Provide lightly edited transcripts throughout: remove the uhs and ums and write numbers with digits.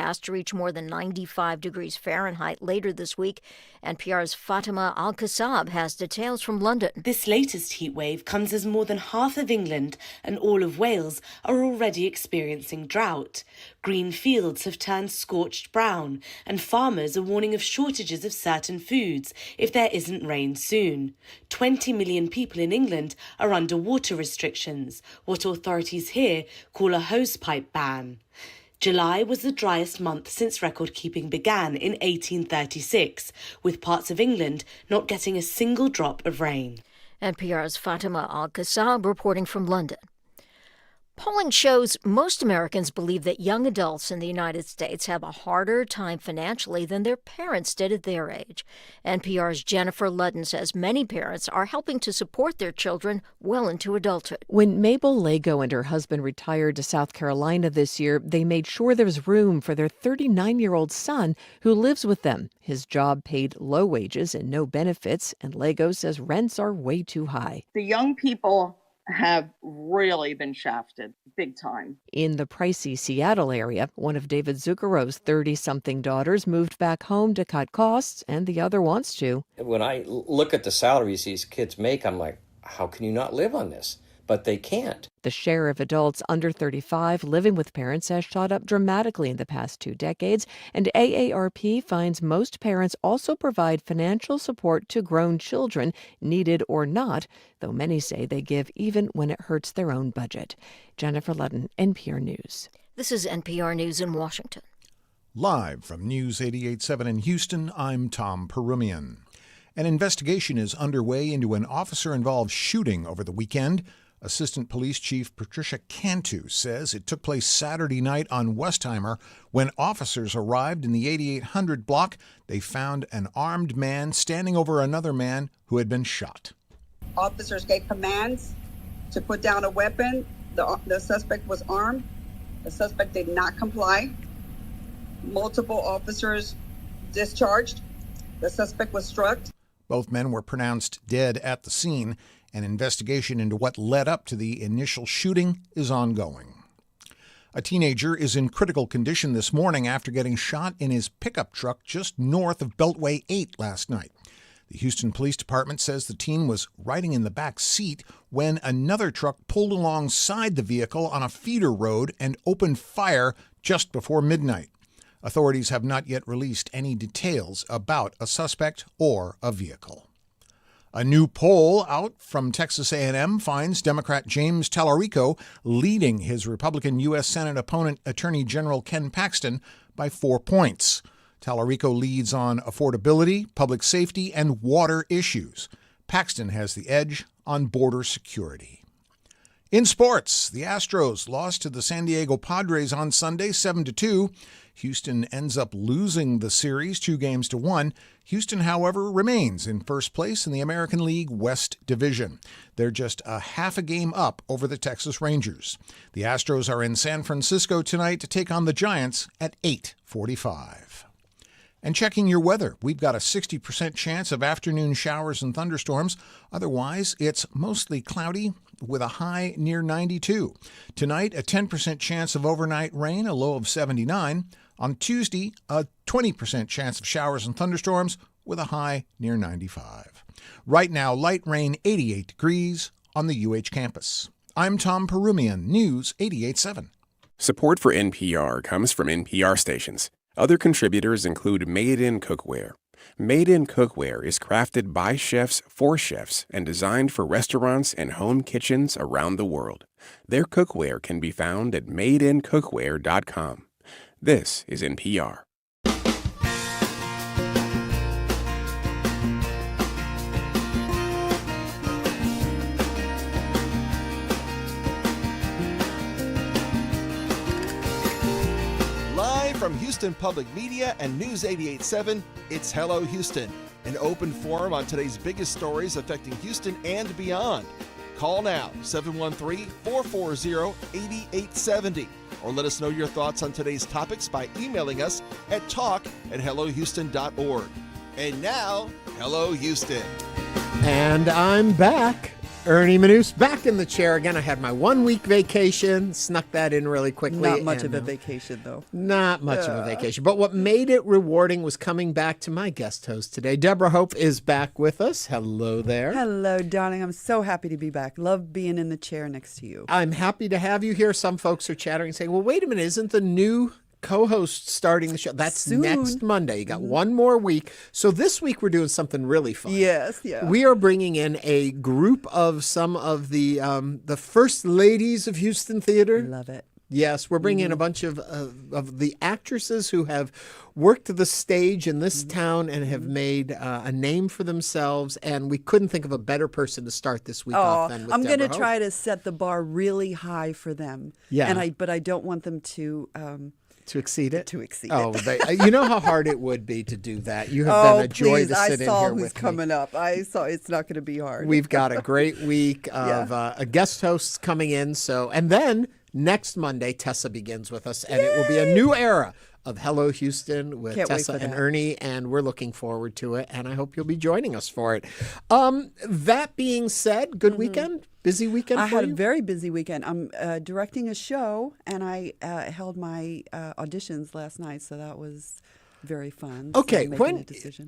forecast to reach more than 95 degrees Fahrenheit later this week. NPR's Fatima Al-Kassab has details from London. This latest heat wave comes as more than half of England and all of Wales are already experiencing drought. Green fields have turned scorched brown, and farmers are warning of shortages of certain foods if there isn't rain soon. 20 million people in England are under water restrictions, what authorities here call a hosepipe ban. July was the driest month since record-keeping began in 1836, with parts of England not getting a single drop of rain. NPR's Fatima Al-Kassab reporting from London. Polling shows most Americans believe that young adults in the United States have a harder time financially than their parents did at their age. NPR's Jennifer Ludden says many parents are helping to support their children well into adulthood. When Mabel Lago and her husband retired to South Carolina this year, they made sure there was room for their 39-year-old son who lives with them. His job paid low wages and no benefits, and Lago says rents are way too high. The young people have really been shafted big time. In the pricey Seattle area, one of David Zuccaro's 30-something daughters moved back home to cut costs, and the other wants to. When I look at the salaries these kids make, I'm like, how can you not live on this? But they can't. The share of adults under 35 living with parents has shot up dramatically in the past 2 decades, and AARP finds most parents also provide financial support to grown children, needed or not, though many say they give even when it hurts their own budget. Jennifer Ludden, NPR News. This is NPR News in Washington. Live from News 88.7 in Houston, I'm Tom Perumian. An investigation is underway into an officer-involved shooting over the weekend. Assistant Police Chief Patricia Cantu says it took place Saturday night on Westheimer. When officers arrived in the 8800 block, they found an armed man standing over another man who had been shot. Officers gave commands to put down a weapon. The suspect was armed. The suspect did not comply. Multiple officers discharged. The suspect was struck. Both men were pronounced dead at the scene. An investigation into what led up to the initial shooting is ongoing. A teenager is in critical condition this morning after getting shot in his pickup truck just north of Beltway 8 last night. The Houston Police Department says the teen was riding in the back seat when another truck pulled alongside the vehicle on a feeder road and opened fire just before midnight. Authorities have not yet released any details about a suspect or a vehicle. A new poll out from Texas A&M finds Democrat James Tallarico leading his Republican U.S. Senate opponent, Attorney General Ken Paxton, by 4 points. Tallarico leads on affordability, public safety, and water issues. Paxton has the edge on border security. In sports, the Astros lost to the San Diego Padres on Sunday 7-2. Houston ends up losing the series 2-1. Houston, however, remains in first place in the American League West Division. They're just a half a game up over the Texas Rangers. The Astros are in San Francisco tonight to take on the Giants at 8:45. And checking your weather, we've got a 60% chance of afternoon showers and thunderstorms. Otherwise, it's mostly cloudy with a high near 92. Tonight, a 10% chance of overnight rain, a low of 79. On Tuesday, a 20% chance of showers and thunderstorms with a high near 95. Right now, light rain, 88 degrees on the UH campus. I'm Tom Perumian, News 88.7. Support for NPR comes from NPR stations. Other contributors include Made in Cookware. Made in Cookware is crafted by chefs for chefs and designed for restaurants and home kitchens around the world. Their cookware can be found at madeincookware.com. This is NPR. From Houston Public Media and News 88.7, it's Hello Houston, an open forum on today's biggest stories affecting Houston and beyond. Call now, 713-440-8870, or let us know your thoughts on today's topics by emailing us at talk@hellohouston.org. And now, Hello Houston. And I'm back. Ernie Manous back in the chair again. I had my 1 week vacation, snuck that in really quickly. Not much of a vacation, though. Not much of a vacation. But what made it rewarding was coming back to my guest host today. Deborah Hope is back with us. Hello there. Hello, darling. I'm so happy to be back. Love being in the chair next to you. I'm happy to have you here. Some folks are chattering and saying, well, wait a minute, isn't the new co-host starting the show? That's soon. Next Monday. You got one more week. So this week we're doing something really fun. Yes, yeah. We are bringing in a group of some of the first ladies of Houston theater. Love it. Yes, we're bringing in a bunch of the actresses who have worked the stage in this town and have made a name for themselves. And we couldn't think of a better person to start this week off than with I'm going to Deborah Hope. try to set the bar really high for them. Yeah. But I don't want them to exceed it? To exceed it. You know how hard it would be to do that. You have been a joy to sit in here with me. I saw who's coming up. I saw it's not going to be hard. We've got a great week of a guest hosts coming in. And then next Monday, Tessa begins with us, and it will be a new era of Hello Houston with Tessa and Ernie, and we're looking forward to it, and I hope you'll be joining us for it. That being said, good weekend? Busy weekend for you? I had a very busy weekend. I'm directing a show, and I held my auditions last night, so that was very fun. Okay, when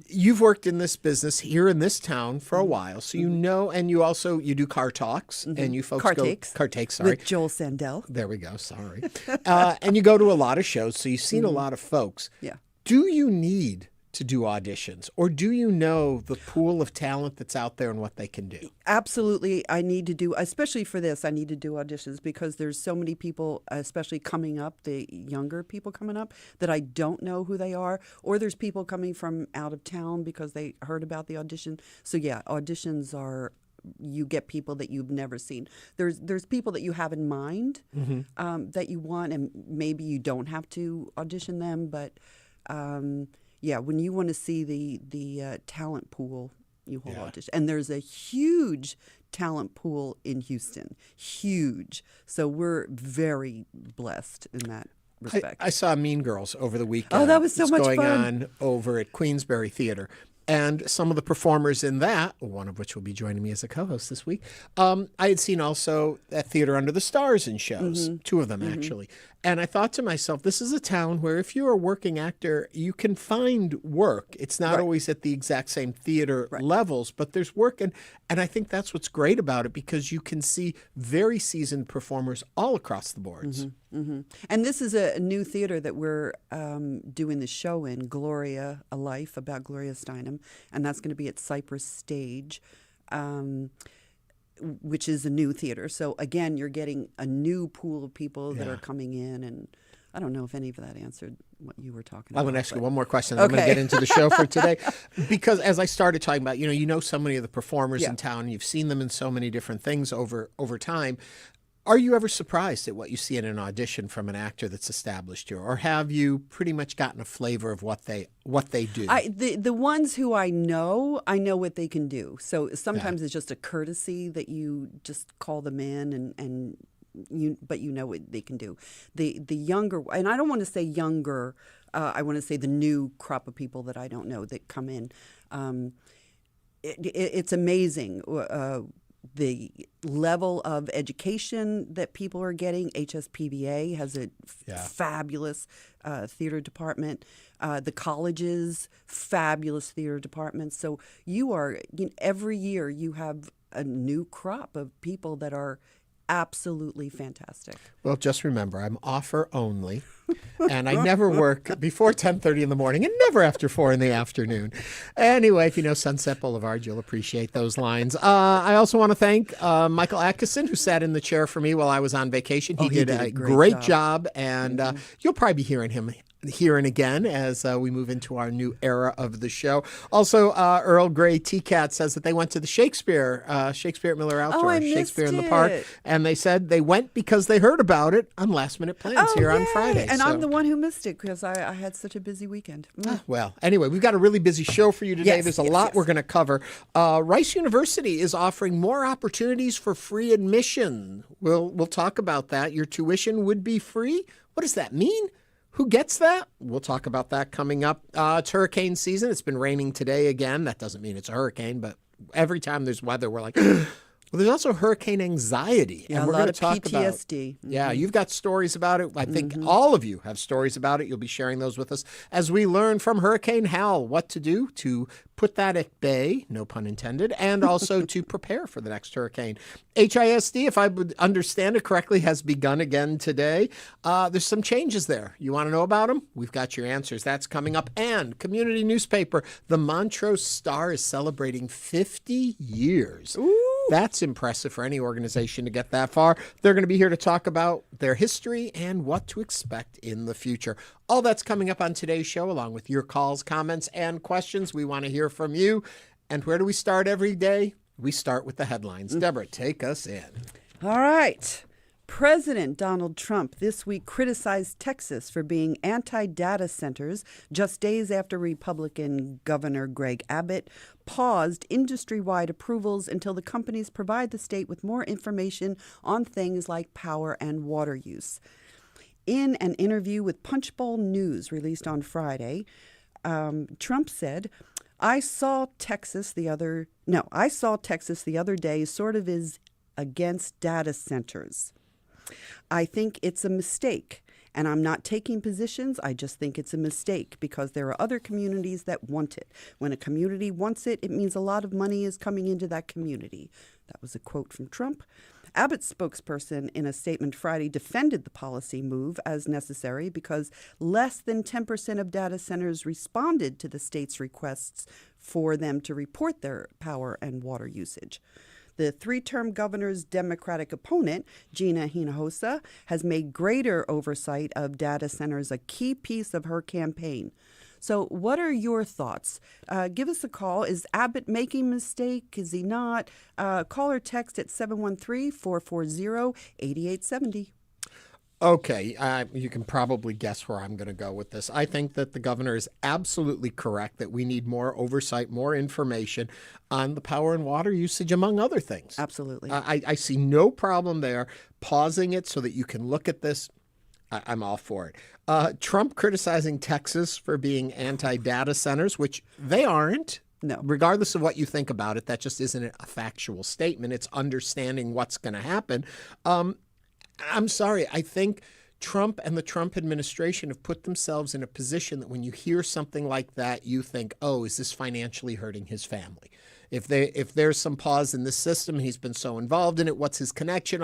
you've worked in this business here in this town for a while, so you know, and you do car talks, and you folks car takes, sorry, with Joel Sandell. There we go. Sorry, and you go to a lot of shows, so you've seen a lot of folks. Yeah. Do you need to do auditions, or do you know the pool of talent that's out there and what they can do? Absolutely. I need to do, especially for this, I need to do auditions because there's so many people, especially coming up, the younger people coming up, that I don't know who they are, or there's people coming from out of town because they heard about the audition. So yeah, auditions are, you get people that you've never seen. There's people that you have in mind that you want, and maybe you don't have to audition them, but yeah, when you want to see the talent pool, you hold audition. And there's a huge talent pool in Houston, huge. So we're very blessed in that respect. I saw Mean Girls over the weekend. Oh, that was so much fun. Going on over at Queensbury Theater. And some of the performers in that, one of which will be joining me as a co-host this week, I had seen also at Theater Under the Stars in shows, two of them actually. And I thought to myself, this is a town where if you're a working actor, you can find work. It's not always at the exact same theater levels, but there's work. And I think that's what's great about it, because you can see very seasoned performers all across the boards. And this is a new theater that we're doing the show in, Gloria, A Life, about Gloria Steinem. And that's going to be at Cypress Stage, which is a new theater. So again, you're getting a new pool of people that are coming in. And I don't know if any of that answered what you were talking about. I'm going to ask you one more question. I'm going to get into the show for today. Because as I started talking about, you know so many of the performers in town. You've seen them in so many different things over time. Are you ever surprised at what you see in an audition from an actor that's established here, or have you pretty much gotten a flavor of what they do? The ones who I know what they can do. So sometimes it's just a courtesy that you just call them in, but you know what they can do. The younger, and I don't want to say younger, I want to say the new crop of people that I don't know that come in. It's amazing. The level of education that people are getting. HSPBA has a fabulous theater department. The colleges, fabulous theater departments. So every year you have a new crop of people that are absolutely fantastic. Well, just remember, I'm offer only, and I never work before 10:30 in the morning and never after 4 in the afternoon. Anyway, if you know Sunset Boulevard, you'll appreciate those lines. I also want to thank Michael Atkinson, who sat in the chair for me while I was on vacation. He did a great job, and you'll probably be hearing him here and again as we move into our new era of the show. Also, Earl Grey T-Cat says that they went to the Shakespeare at Miller Outdoor, Shakespeare in the Park, and they said they went because they heard about it on Last Minute Plans here on Friday. And I'm the one who missed it because I had such a busy weekend. Well, anyway, we've got a really busy show for you today. There's a lot we're going to cover. Rice University is offering more opportunities for free admission. We'll talk about that. Your tuition would be free. What does that mean? Who gets that? We'll talk about that coming up. It's hurricane season. It's been raining today again. That doesn't mean it's a hurricane, but every time there's weather, we're like, Well, there's also hurricane anxiety. Yeah, and we're a lot going of to talk PTSD. about. Yeah, you've got stories about it. I think all of you have stories about it. You'll be sharing those with us as we learn from Hurricane Hal what to do to put that at bay, no pun intended, and also to prepare for the next hurricane. HISD, if I would understand it correctly, has begun again today. There's some changes there. You want to know about them? We've got your answers. That's coming up. And community newspaper, the Montrose Star, is celebrating 50 years. Ooh. That's impressive for any organization to get that far. They're going to be here to talk about their history and what to expect in the future. All that's coming up on today's show, along with your calls, comments, and questions. We want to hear from you. And where do we start every day? We start with the headlines. Deborah, take us in. All right. President Donald Trump this week criticized Texas for being anti-data centers just days after Republican Governor Greg Abbott paused industry-wide approvals until the companies provide the state with more information on things like power and water use. In an interview with Punchbowl News released on Friday, Trump said, I saw Texas the other day sort of is against data centers. I think it's a mistake, and I'm not taking positions. I just think it's a mistake because there are other communities that want it. When a community wants it, it means a lot of money is coming into that community. That was a quote from Trump. Abbott's spokesperson in a statement Friday defended the policy move as necessary because less than 10% of data centers responded to the state's requests for them to report their power and water usage. The three-term governor's Democratic opponent, Gina Hinojosa, has made greater oversight of data centers a key piece of her campaign. So what are your thoughts? Give us a call. Is Abbott making a mistake? Is he not? Call or text at 713-440-8870. Okay, you can probably guess where I'm going to go with this. I think that the governor is absolutely correct that we need more oversight, more information on the power and water usage, among other things. Absolutely. I see no problem there. Pausing it so that you can look at this, I'm all for it. Trump criticizing Texas for being anti-data centers, which they aren't. No. Regardless of what you think about it, that just isn't a factual statement. It's understanding what's going to happen. I'm sorry. I think Trump and the Trump administration have put themselves in a position that when you hear something like that, you think, oh, is this financially hurting his family? If there's some pause in the system, he's been so involved in it, what's his connection?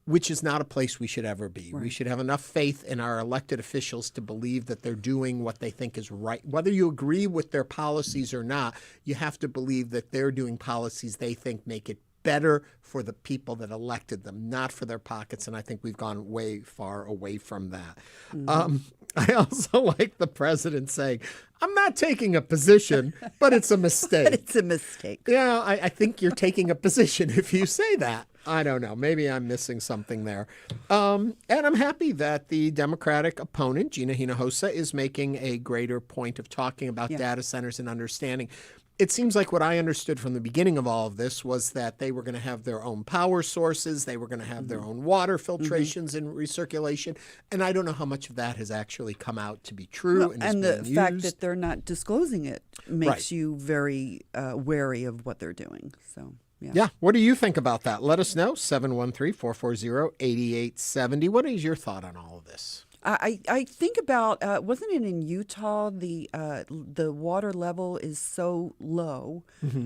Which is not a place we should ever be. Right. We should have enough faith in our elected officials to believe that they're doing what they think is right. Whether you agree with their policies or not, you have to believe that they're doing policies they think make it better for the people that elected them, not for their pockets. And I think we've gone way far away from that. Mm-hmm. I also like the president saying, I'm not taking a position, but it's a mistake. But it's a mistake. Yeah, I think you're taking a position if you say that. I don't know. Maybe I'm missing something there. And I'm happy that the Democratic opponent, Gina Hinojosa, is making a greater point of talking about data centers and understanding. It seems like what I understood from the beginning of all of this was that they were going to have their own power sources. They were going to have their own water filtrations and recirculation. And I don't know how much of that has actually come out to be true. Well, and the fact that they're not disclosing it makes you very wary of what they're doing. So. Yeah. What do you think about that? Let us know. 713-440-8870. What is your thought on all of this? I think about, wasn't it in Utah, the water level is so low,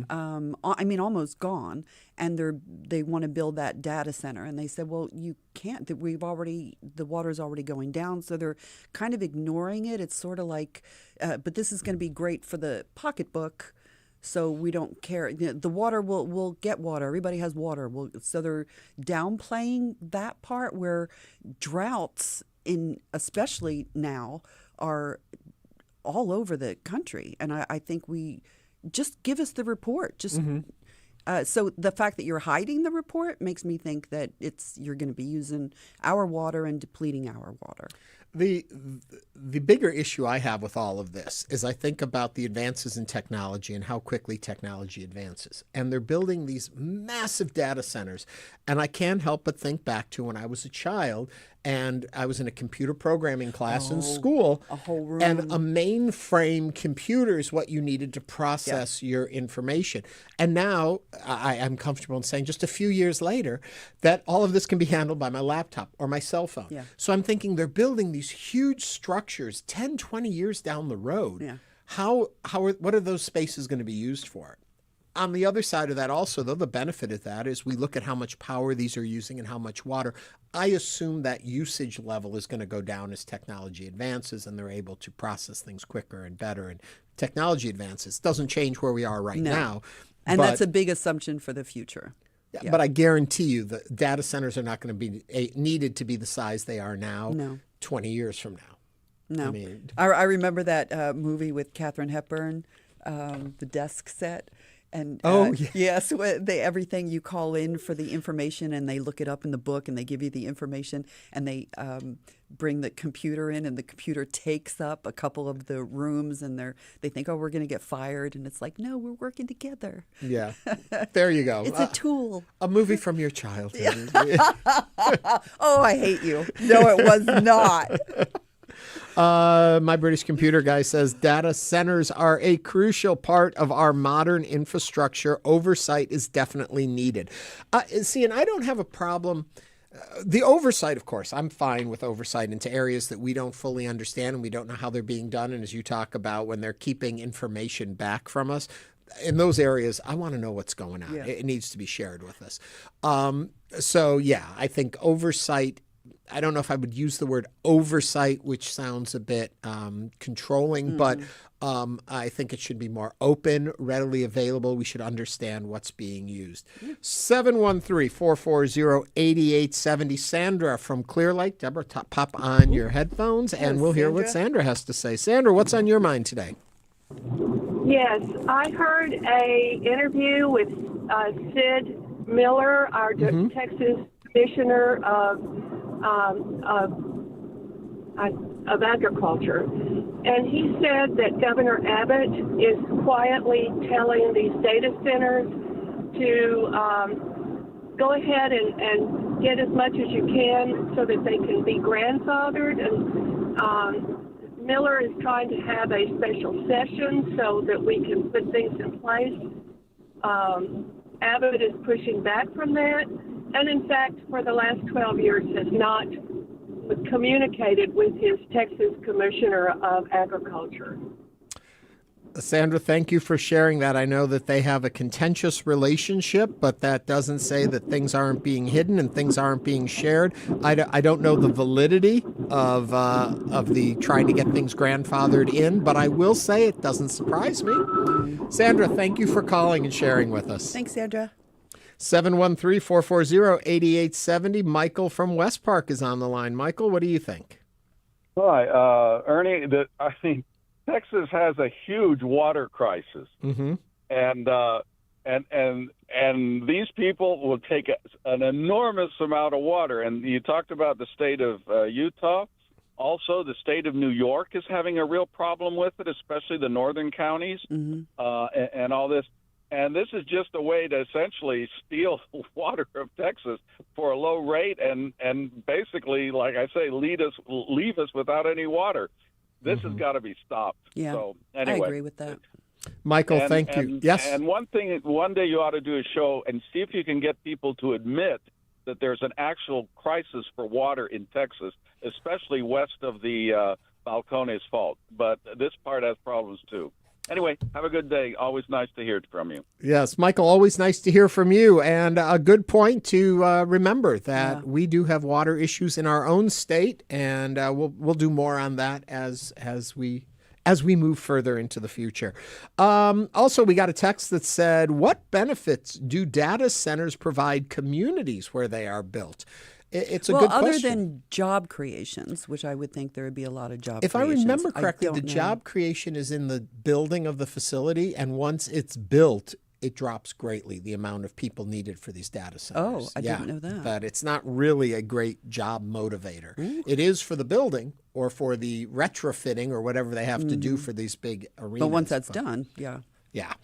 almost gone, and they want to build that data center. And they said, well, you can't, the water's already going down. So they're kind of ignoring it. It's sort of like, but this is going to be great for the pocketbook. So we don't care. The water we'll get water. Everybody has water. So they're downplaying that part where droughts especially now are all over the country. And I think we just give us the report. So the fact that you're hiding the report makes me think that you're going to be using our water and depleting our water. The bigger issue I have with all of this is I think about the advances in technology and how quickly technology advances. And they're building these massive data centers. And I can't help but think back to when I was a child And I was in a computer programming class in school. A whole room. And a mainframe computer is what you needed to process your information. And now I'm comfortable in saying just a few years later that all of this can be handled by my laptop or my cell phone. Yeah. So I'm thinking they're building these huge structures 10, 20 years down the road. Yeah. What are those spaces going to be used for? On the other side of that also, though, the benefit of that is we look at how much power these are using and how much water. I assume that usage level is going to go down as technology advances and they're able to process things quicker and better. And technology advances doesn't change where we are right now. And that's a big assumption for the future. Yeah. But I guarantee you the data centers are not going to be needed to be the size they are now 20 years from now. No. I remember that movie with Katharine Hepburn, The Desk Set. And yes, everything you call in for the information and they look it up in the book and they give you the information and they bring the computer in and the computer takes up a couple of the rooms and they think, oh, we're going to get fired. And it's like, no, we're working together. Yeah. There you go. It's a tool. A movie from your childhood. Oh, I hate you. No, it was not. My British computer guy says data centers are a crucial part of our modern infrastructure. Oversight is definitely needed. See, and I don't have a problem. The oversight, of course, I'm fine with oversight into areas that we don't fully understand and we don't know how they're being done. And as you talk about when they're keeping information back from us, in those areas, I want to know what's going on. Yeah. It needs to be shared with us. So, yeah, I think oversight, I don't know if I would use the word oversight, which sounds a bit controlling, but I think it should be more open, readily available. We should understand what's being used. 713-440-8870. Sandra from Clear Lake. Deborah, pop on your headphones, and we'll hear what Sandra has to say. Sandra, what's on your mind today? Yes, I heard a interview with Sid Miller, our Texas Commissioner of Agriculture, and he said that Governor Abbott is quietly telling these data centers to go ahead and get as much as you can so that they can be grandfathered, and Miller is trying to have a special session so that we can put things in place. Abbott is pushing back from that, and in fact, for the last 12 years has not communicated with his Texas Commissioner of Agriculture. Sandra, thank you for sharing that. I know that they have a contentious relationship, but that doesn't say that things aren't being hidden and things aren't being shared. I don't know the validity of the trying to get things grandfathered in, but I will say it doesn't surprise me. Sandra, thank you for calling and sharing with us. Thanks, Sandra. 713-440-8870. Michael from West Park is on the line. Michael, what do you think? Hi, Ernie. I think Texas has a huge water crisis, and these people will take an enormous amount of water. And you talked about the state of Utah. Also, the state of New York is having a real problem with it, especially the northern counties and all this. And this is just a way to essentially steal water of Texas for a low rate and basically, like I say, leave us without any water. This has got to be stopped. Yeah, so, anyway. I agree with that. Michael, thank you. Yes. And one day you ought to do a show and see if you can get people to admit that there's an actual crisis for water in Texas, especially west of the Balcones Fault. But this part has problems too. Anyway, have a good day. Always nice to hear from you. Yes, Michael, always nice to hear from you. And a good point to remember that we do have water issues in our own state, and we'll do more on that as we move further into the future. Also, we got a text that said, what benefits do data centers provide communities where they are built? It's a good question. Other than job creations, which I would think there would be a lot of job creations. If I remember correctly, the job creation is in the building of the facility, and once it's built, it drops greatly, the amount of people needed for these data centers. Oh, I didn't know that. But it's not really a great job motivator. Ooh. It is for the building or for the retrofitting or whatever they have to do for these big arenas. But once that's done, yeah. Yeah.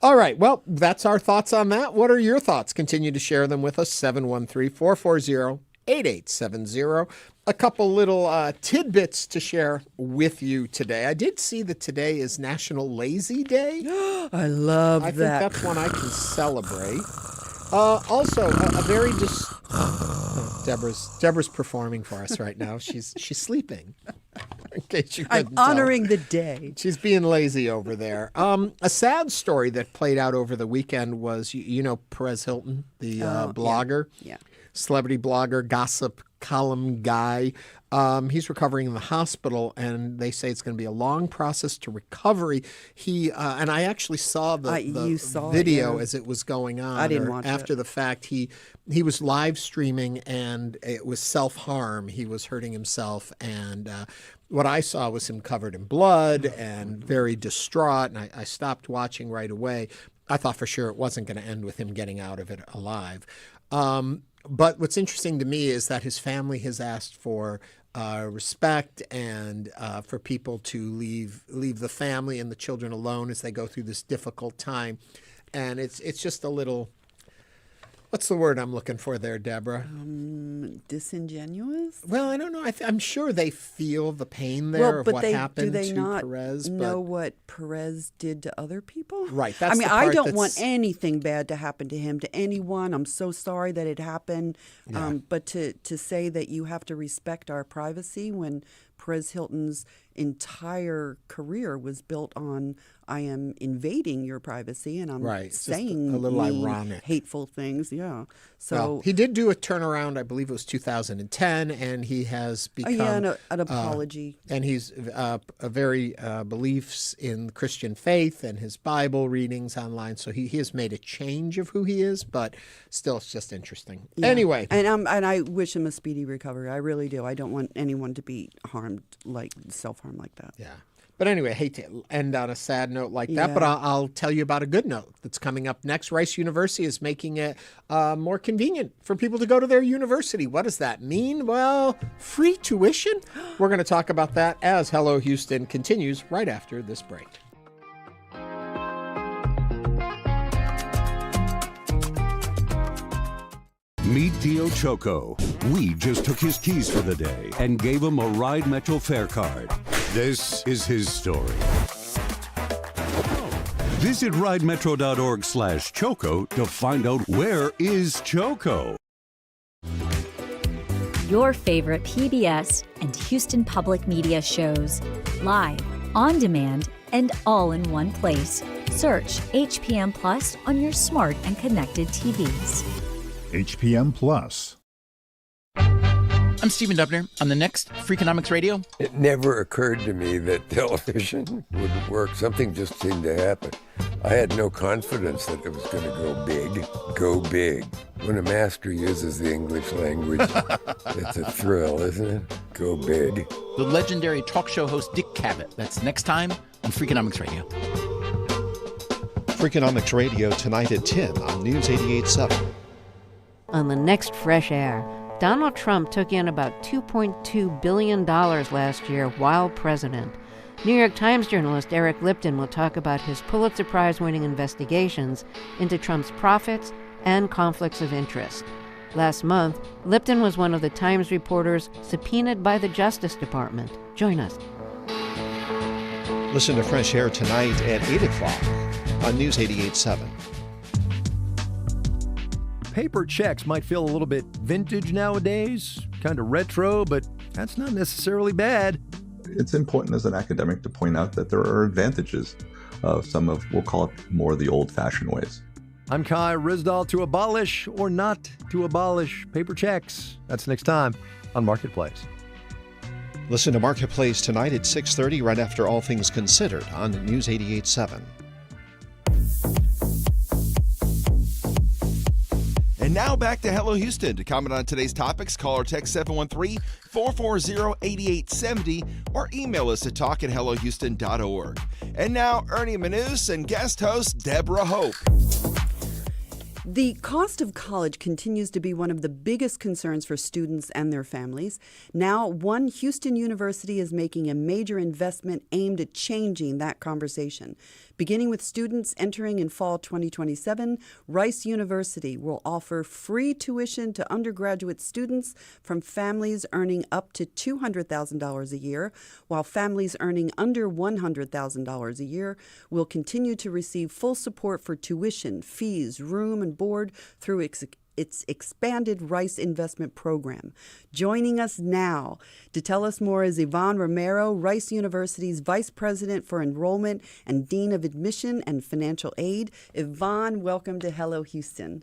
All right. Well, that's our thoughts on that. What are your thoughts? Continue to share them with us. 713-440-8870. 888-770. A couple little tidbits to share with you today. I did see that today is National Lazy Day. I love I that. think that's one I can celebrate. Also, a very Deborah's performing for us right now. She's sleeping. In case you couldn't tell. Honoring the day. She's being lazy over there. A sad story that played out over the weekend was, you know, Perez Hilton, the blogger, celebrity blogger, gossip column guy. He's recovering in the hospital, and they say it's going to be a long process to recovery. He and I actually saw the video as it was going on. I didn't watch after it. the fact. He was live streaming, and it was self-harm. He was hurting himself, and what I saw was him covered in blood and very distraught, and I stopped watching right away. I thought for sure it wasn't going to end with him getting out of it alive. But what's interesting to me is that his family has asked for respect and for people to leave the family and the children alone as they go through this difficult time. And it's just a little, what's the word I'm looking for there, Deborah? Disingenuous? Well, I don't know. I'm sure they feel the pain there of what happened do they to not Perez. know what Perez did to other people? Right. That's the I part don't want anything bad to happen to him, to anyone. I'm so sorry that it happened. Yeah. But to say that you have to respect our privacy when Perez Hilton's entire career was built on I am invading your privacy and I'm saying a little ironic, hateful things. Yeah. So well, he did do a turnaround. I believe it was 2010, and he has become an apology. And he's very beliefs in Christian faith and his Bible readings online. So he has made a change of who he is, but still, it's just interesting. Yeah. Anyway, and I wish him a speedy recovery. I really do. I don't want anyone to be harmed, like self-harm like that. Yeah. But anyway, I hate to end on a sad note like that, but I'll tell you about a good note that's coming up next. Rice University is making it more convenient for people to go to their university. What does that mean? Well, free tuition? We're going to talk about that as Hello Houston continues right after this break. Meet Dio Choco. We just took his keys for the day and gave him a Ride Metro fare card. This is his story. Visit ridemetro.org/Choco to find out where is Choco. Your favorite PBS and Houston Public Media shows. Live, on demand, and all in one place. Search HPM Plus on your smart and connected TVs. HPM Plus. I'm Stephen Dubner. On the next Freakonomics Radio. It never occurred to me that television wouldn't work. Something just seemed to happen. I had no confidence that it was going to go big. Go big. When a master uses the English language, it's a thrill, isn't it? Go big. The legendary talk show host Dick Cavett. That's next time on Freakonomics Radio. Freakonomics Radio tonight at 10 on News 88.7. On the next Fresh Air, Donald Trump took in about $2.2 billion last year while president. New York Times journalist Eric Lipton will talk about his Pulitzer Prize-winning investigations into Trump's profits and conflicts of interest. Last month, Lipton was one of the Times reporters subpoenaed by the Justice Department. Join us. Listen to Fresh Air tonight at 8 o'clock on News 88.7. Paper checks might feel a little bit vintage nowadays, kind of retro, but that's not necessarily bad. It's important as an academic to point out that there are advantages of some of, we'll call it more the old-fashioned ways. I'm Kai Rizdal. To abolish or not to abolish paper checks. That's next time on Marketplace. Listen to Marketplace tonight at 6:30 right after All Things Considered on News 88.7. And now back to Hello Houston. To comment on today's topics, call or text 713-440-8870 or email us at talk@hellohouston.org. And now, Ernie Manous and guest host Deborah Hope. The cost of college continues to be one of the biggest concerns for students and their families. Now, one Houston University is making a major investment aimed at changing that conversation. Beginning with students entering in fall 2027, Rice University will offer free tuition to undergraduate students from families earning up to $200,000 a year, while families earning under $100,000 a year will continue to receive full support for tuition, fees, room and board through its expanded Rice investment program. Joining us now to tell us more is Yvonne Romero, Rice University's Vice President for Enrollment and Dean of Admission and Financial Aid. Yvonne, welcome to Hello Houston.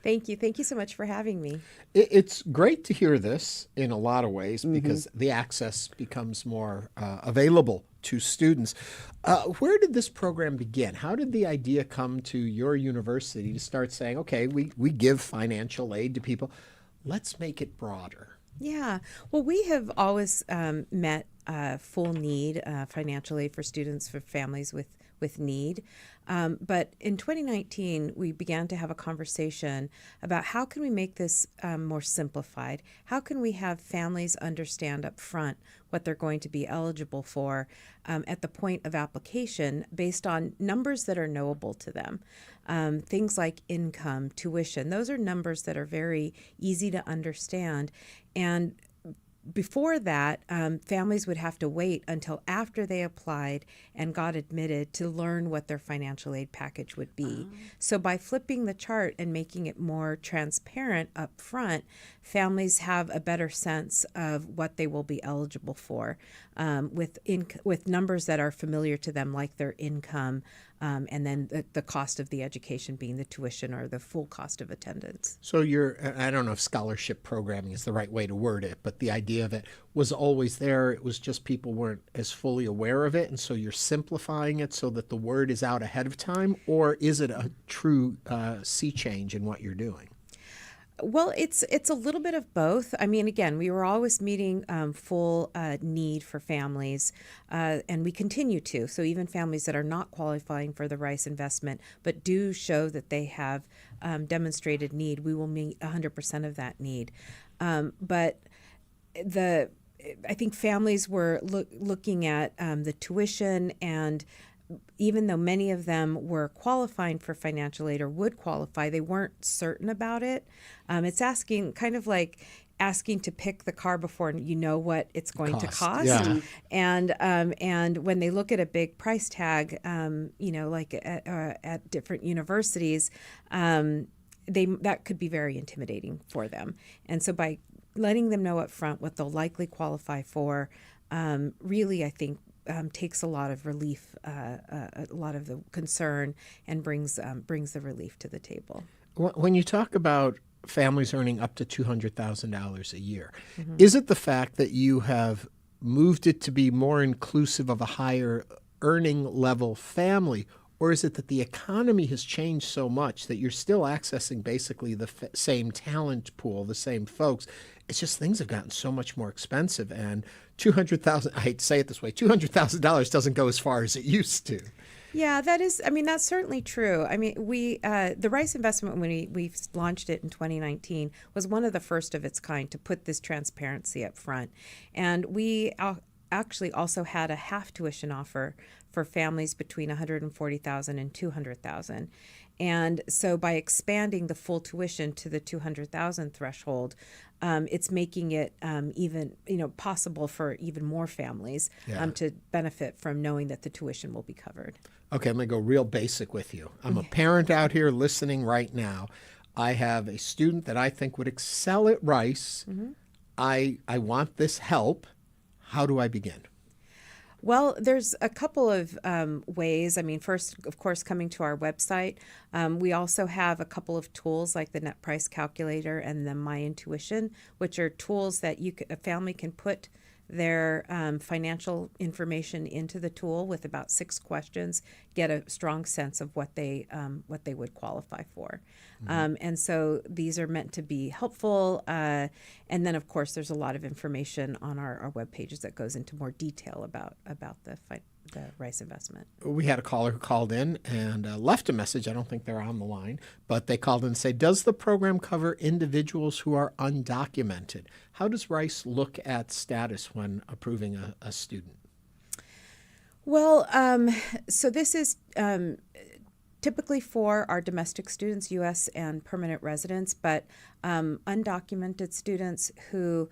Thank you. Thank you so much for having me. It's great to hear this in a lot of ways because the access becomes more available to students. Where did this program begin? How did the idea come to your university to start saying, okay, we give financial aid to people. Let's make it broader. Yeah. Well, we have always met full need financial aid for students, for families with need. But in 2019, we began to have a conversation about how can we make this more simplified? How can we have families understand up front what they're going to be eligible for at the point of application based on numbers that are knowable to them? Things like income, tuition, those are numbers that are very easy to understand. And before that, families would have to wait until after they applied and got admitted to learn what their financial aid package would be. So by flipping the chart and making it more transparent up front, families have a better sense of what they will be eligible for with numbers that are familiar to them, like their income, and then the cost of the education being the tuition or the full cost of attendance. So I don't know if scholarship programming is the right way to word it, but the idea of it was always there. It was just people weren't as fully aware of it. And so you're simplifying it so that the word is out ahead of time, or is it a true sea change in what you're doing? Well, it's a little bit of both. I mean, again, we were always meeting full need for families, and we continue to. So even families that are not qualifying for the Rice investment, but do show that they have demonstrated need, we will meet 100% of that need. But I think families were looking at the tuition, and even though many of them were qualifying for financial aid or would qualify, they weren't certain about it. It's kind of like asking to pick the car before you know what it's going to cost. Yeah. And when they look at a big price tag, like at different universities, that could be very intimidating for them. And so by letting them know up front what they'll likely qualify for, really, I think, takes a lot of relief, a lot of the concern, and brings the relief to the table. When you talk about families earning up to $200,000 a year, is it the fact that you have moved it to be more inclusive of a higher earning level family, or is it that the economy has changed so much that you're still accessing basically the same talent pool, the same folks? It's just things have gotten so much more expensive, and $200,000, I hate to say it this way, $200,000 doesn't go as far as it used to. Yeah, that's certainly true. I mean, the Rice investment, when we launched it in 2019, was one of the first of its kind to put this transparency up front. And we actually also had a half tuition offer for families between $140,000 and $200,000. And so by expanding the full tuition to the $200,000 threshold, it's making it even possible for even more families to benefit from knowing that the tuition will be covered. Okay, I'm going to go real basic with you. I'm a parent out here listening right now. I have a student that I think would excel at Rice. I want this help. How do I begin? Well, there's a couple of ways. I mean, first, of course, coming to our website. We also have a couple of tools like the net price calculator and the My Intuition, which are tools that a family can put their financial information into the tool with about 6 questions, get a strong sense of what they would qualify for. And so these are meant to be helpful. And then, of course, there's a lot of information on our web pages that goes into more detail about rice investment. We had a caller who called in and left a message. I don't think they're on the line, but they called in and say, does the program cover individuals who are undocumented? How does Rice look at status when approving a student? Well, so this is typically for our domestic students, U.S. and permanent residents, but undocumented students who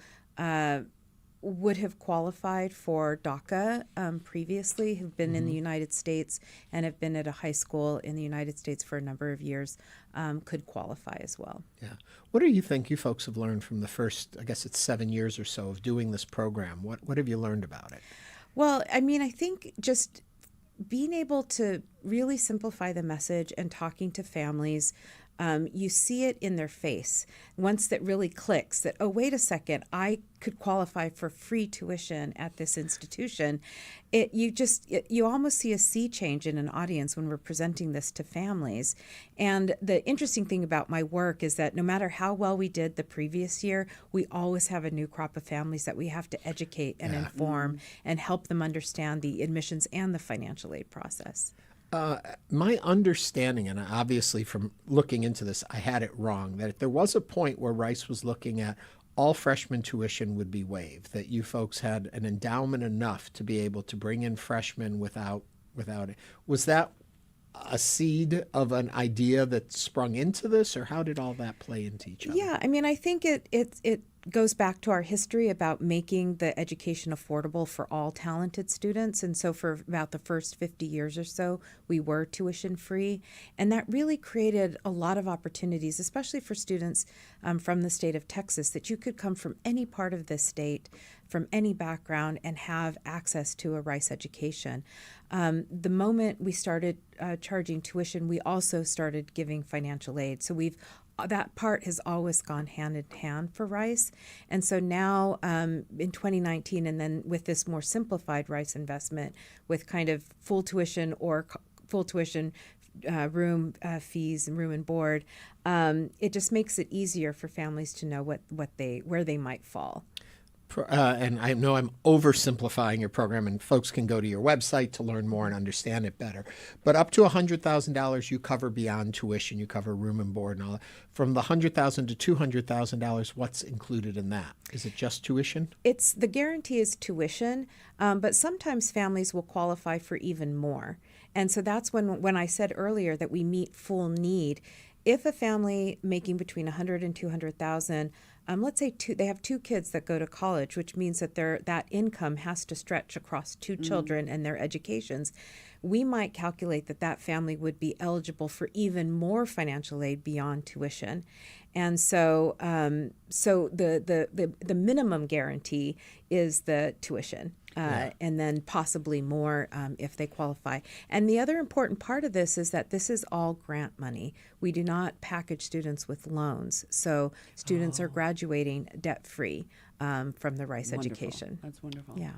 would have qualified for DACA previously, have been in the United States and have been at a high school in the United States for a number of years, could qualify as well. Yeah. What do you think you folks have learned from the first, I guess it's 7 years or so of doing this program? What have you learned about it? Well, I mean, I think just being able to really simplify the message and talking to families, you see it in their face. Once that really clicks that, oh, wait a second, I could qualify for free tuition at this institution. You almost see a sea change in an audience when we're presenting this to families. And the interesting thing about my work is that no matter how well we did the previous year, we always have a new crop of families that we have to educate and inform and help them understand the admissions and the financial aid process. My understanding, and obviously from looking into this, I had it wrong, that there was a point where Rice was looking at all freshman tuition would be waived, that you folks had an endowment enough to be able to bring in freshmen without it. Was that a seed of an idea that sprung into this, or how did all that play into each other? Yeah, I mean, I think it goes back to our history about making the education affordable for all talented students. And so for about the first 50 years or so, we were tuition free. And that really created a lot of opportunities, especially for students from the state of Texas, that you could come from any part of the state, from any background, and have access to a Rice education. The moment we started charging tuition, we also started giving financial aid. So that part has always gone hand in hand for Rice. And so now in 2019, and then with this more simplified Rice investment with kind of full tuition or full tuition room fees and room and board, it just makes it easier for families to know where they might fall. And I know I'm oversimplifying your program, and folks can go to your website to learn more and understand it better. But up to $100,000, you cover beyond tuition. You cover room and board and all that. From the $100,000 to $200,000, what's included in that? Is it just tuition? The guarantee is tuition, but sometimes families will qualify for even more. And so that's when I said earlier that we meet full need. If a family making between $100,000 and $200,000, let's say they have two kids that go to college, which means that that income has to stretch across two children and their educations, we might calculate that family would be eligible for even more financial aid beyond tuition. And so the minimum guarantee is the tuition. And then possibly more if they qualify. And the other important part of this is that this is all grant money. We do not package students with loans. So students are graduating debt-free from the Rice education. That's wonderful. Yeah.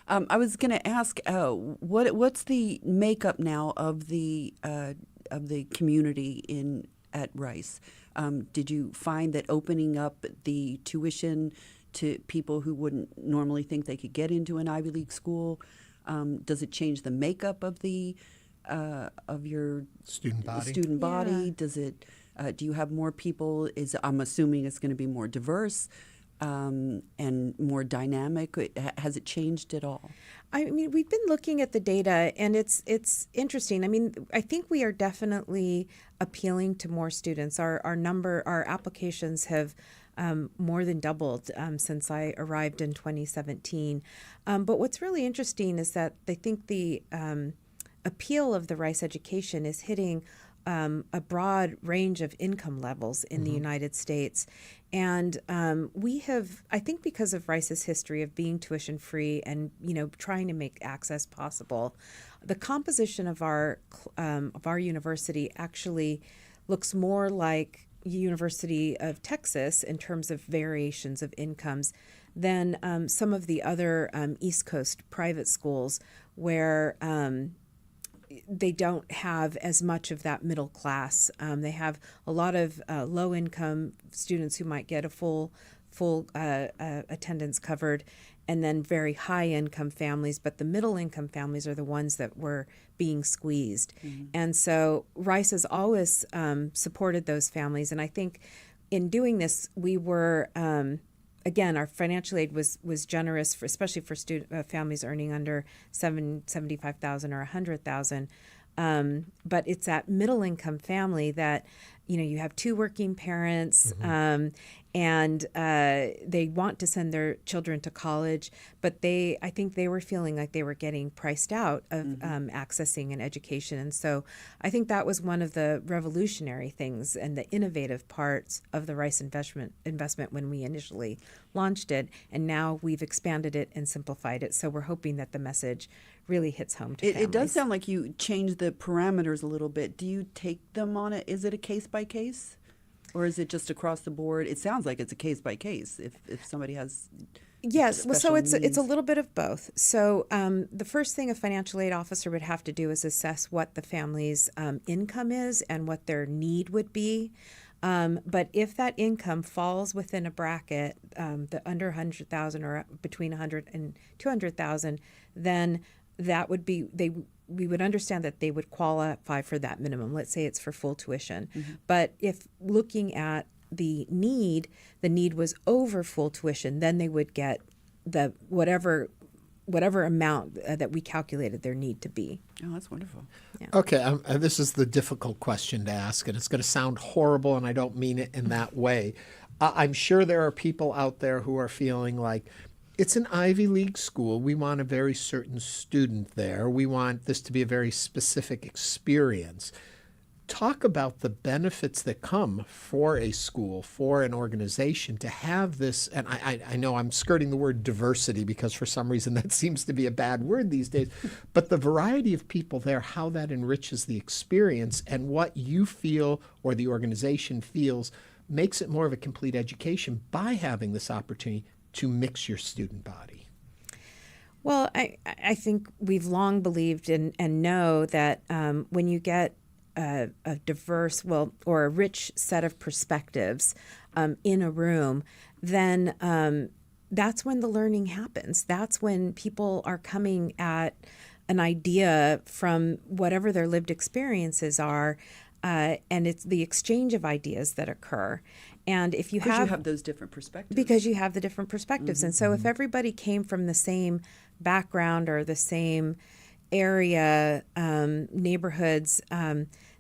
I was going to ask, what's the makeup now of the community at Rice? Did you find that opening up the tuition to people who wouldn't normally think they could get into an Ivy League school? Does it change the makeup of your student body? Yeah. Does it? Do you have more people? I'm assuming it's going to be more diverse and more dynamic. Has it changed at all? I mean, we've been looking at the data, and it's interesting. I mean, I think we are definitely appealing to more students. Our applications have more than doubled since I arrived in 2017. But what's really interesting is that I think the appeal of the Rice education is hitting a broad range of income levels in the United States. And we have, I think because of Rice's history of being tuition free and, trying to make access possible, the composition of our university actually looks more like University of Texas in terms of variations of incomes than some of the other East Coast private schools where they don't have as much of that middle class. They have a lot of low income students who might get a full attendance covered. and then very high income families, but the middle income families are the ones that were being squeezed. And so Rice has always supported those families. And I think in doing this, we were, again, our financial aid was generous, for, especially for families earning under $75,000 or $100,000. But it's that middle income family that, you have two working parents, and they want to send their children to college, but I think they were feeling like they were getting priced out of accessing an education. And so I think that was one of the revolutionary things and the innovative parts of the Rice investment when we initially launched it. And now we've expanded it and simplified it. So we're hoping that the message really hits home to families. It does sound like you changed the parameters a little bit. Do you take them on it? Is it a case by case? Or is it just across the board? It sounds like it's a case by case if somebody has Yes, well, so it's needs. a little bit of both. So the first thing a financial aid officer would have to do is assess what the family's income is and what their need would be. But if that income falls within a bracket, the under 100,000 or between 100 and 200,000, then that would be we would understand that they would qualify for that minimum. Let's say it's for full tuition. But if looking at the need was over full tuition, then they would get the whatever amount that we calculated their need to be. Oh, that's wonderful. Yeah. Okay, this is the difficult question to ask, and it's going to sound horrible, and I don't mean it in that way. I'm sure there are people out there who are feeling like, it's an Ivy League school. We want a very certain student there. We want this to be a very specific experience. Talk about the benefits that come for a school, for an organization to have this. And I know I'm skirting the word diversity because for some reason that seems to be a bad word these days. But the variety of people there, how that enriches the experience and what you feel or the organization feels makes it more of a complete education by having this opportunity to mix your student body. Well, I think we've long believed and know that when you get a diverse, or a rich set of perspectives in a room, then that's when the learning happens. That's when people are coming at an idea from whatever their lived experiences are, and it's the exchange of ideas that occur. And if you have those different perspectives. Because you have the different perspectives. And so if everybody came from the same background or the same area, neighborhoods,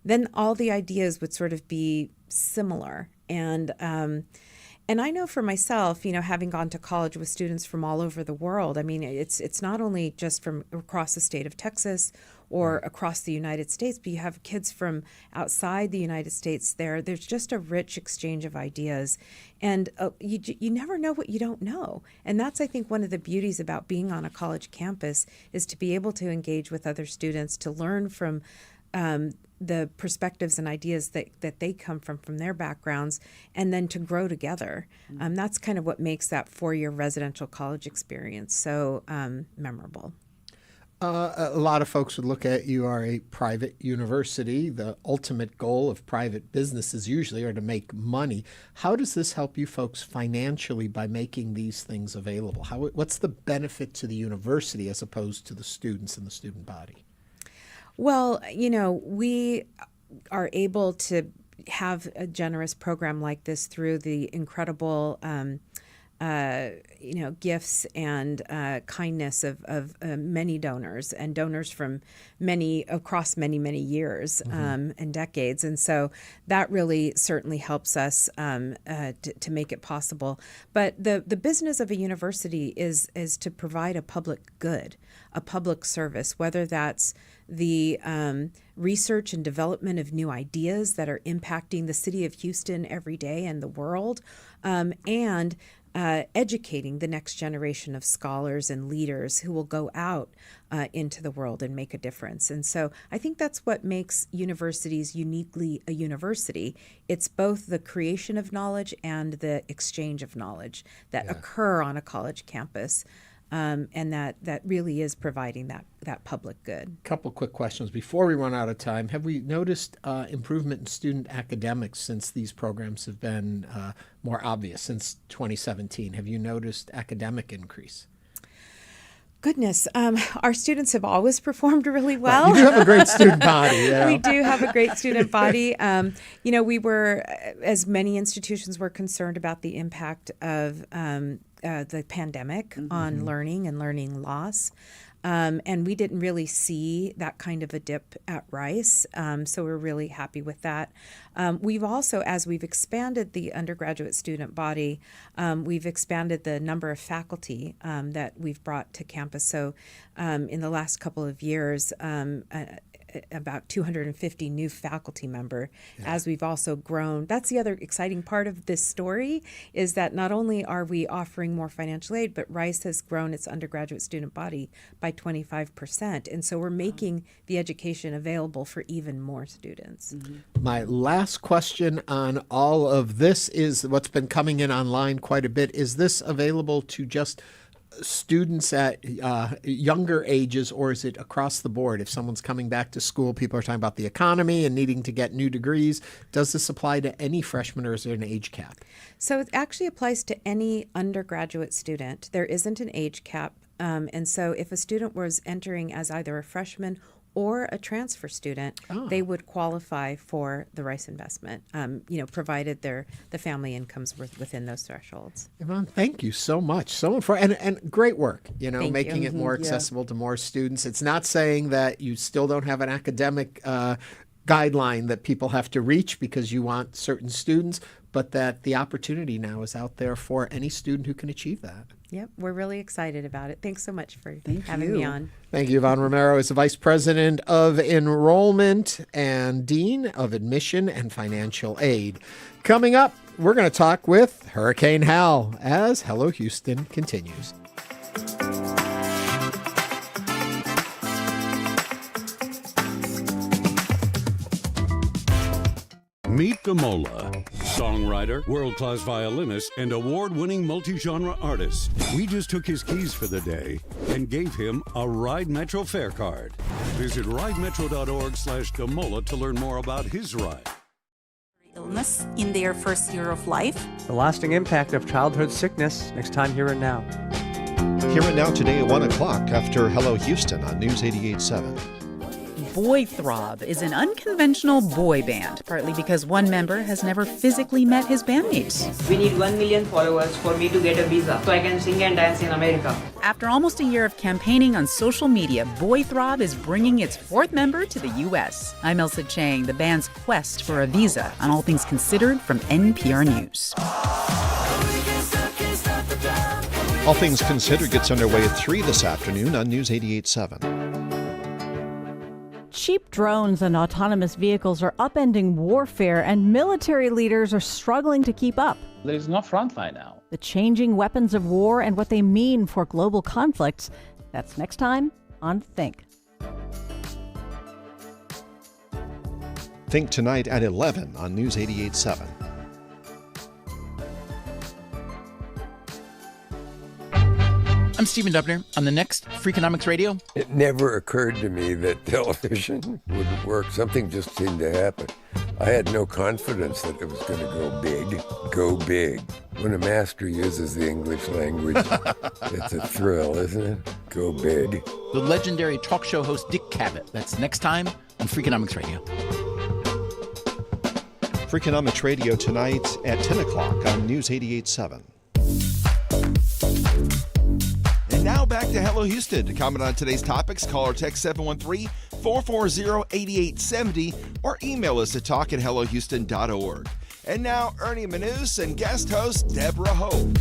then all the ideas would sort of be similar. And I know for myself, having gone to college with students from all over the world, I mean, it's not only just from across the state of Texas or across the United States, but you have kids from outside the United States there. There's just a rich exchange of ideas. And you never know what you don't know. And that's, I think, one of the beauties about being on a college campus is to be able to engage with other students, to learn from the perspectives and ideas that they come from their backgrounds, and then to grow together. That's kind of what makes that 4-year residential college experience so memorable. A lot of folks would look at you are a private university. The ultimate goal of private businesses usually are to make money. How does this help you folks financially by making these things available? What's the benefit to the university as opposed to the students and the student body? Well, we are able to have a generous program like this through the incredible gifts and kindness of many donors and donors from across many years and decades. And so that really certainly helps us to make it possible. But the business of a university is to provide a public good, a public service, whether that's the research and development of new ideas that are impacting the city of Houston every day and the world, and educating the next generation of scholars and leaders who will go out into the world and make a difference. And so I think that's what makes universities uniquely a university. It's both the creation of knowledge and the exchange of knowledge that occur on a college campus. And that really is providing that public good. Couple quick questions before we run out of time. Have we noticed improvement in student academics since these programs have been more obvious since 2017? Have you noticed academic increase? Goodness, our students have always performed really well. Right. You do have a great student body. Yeah. We do have a great student body. We were, as many institutions were concerned about the impact of the pandemic on learning and learning loss. And we didn't really see that kind of a dip at Rice, so we're really happy with that. We've also, as we've expanded the undergraduate student body, we've expanded the number of faculty that we've brought to campus. So in the last couple of years, about 250 new faculty member as we've also grown. That's the other exciting part of this story, is that not only are we offering more financial aid, but Rice has grown its undergraduate student body by 25%. And so we're making the education available for even more students. My last question on all of this is what's been coming in online quite a bit. Is this available to just students at younger ages, or is it across the board? If someone's coming back to school, people are talking about the economy and needing to get new degrees. Does this apply to any freshmen, or is there an age cap? So it actually applies to any undergraduate student. There isn't an age cap. And so if a student was entering as either a freshman or a transfer student, they would qualify for the Rice investment, provided the family incomes were within those thresholds. Yvonne, thank you so much. So and great work, making it more Yeah. accessible to more students. It's not saying that you still don't have an academic guideline that people have to reach because you want certain students, but that the opportunity now is out there for any student who can achieve that. Yep, we're really excited about it. Thanks so much for having me on. Thank you. Yvonne Romero is the Vice President of Enrollment and Dean of Admission and Financial Aid. Coming up, we're going to talk with Hurricane Hal as Hello Houston continues. Meet Gamola, songwriter, world-class violinist, and award-winning multi-genre artist. We just took his keys for the day and gave him a Ride Metro fare card. Visit ridemetro.org/Gamola to learn more about his ride. Illness in their first year of life. The lasting impact of childhood sickness, next time Here and Now. Here and Now today at 1 o'clock after Hello Houston on News 88.7. Boy Throb is an unconventional boy band, partly because one member has never physically met his bandmates. We need 1 million followers for me to get a visa so I can sing and dance in America. After almost a year of campaigning on social media, Boy Throb is bringing its fourth member to the U.S. I'm Elsa Chang, the band's quest for a visa on All Things Considered from NPR News. All Things Considered gets underway at 3 this afternoon on News 88.7. Cheap drones and autonomous vehicles are upending warfare, and military leaders are struggling to keep up. There's no front line now. The changing weapons of war and what they mean for global conflicts. That's next time on Think. Think tonight at 11 on News 88.7. I'm Stephen Dubner. On the next Freakonomics Radio. It never occurred to me that television would work. Something just seemed to happen. I had no confidence that it was going to go big. Go big. When a master uses the English language, it's a thrill, isn't it? Go big. The legendary talk show host Dick Cavett. That's next time on Freakonomics Radio. Freakonomics Radio tonight at 10 o'clock on News 88.7. And now back to Hello Houston. To comment on today's topics, call or text 713-440-8870 or email us at talk@hellohouston.org. And now, Ernie Manous and guest host Deborah Hope.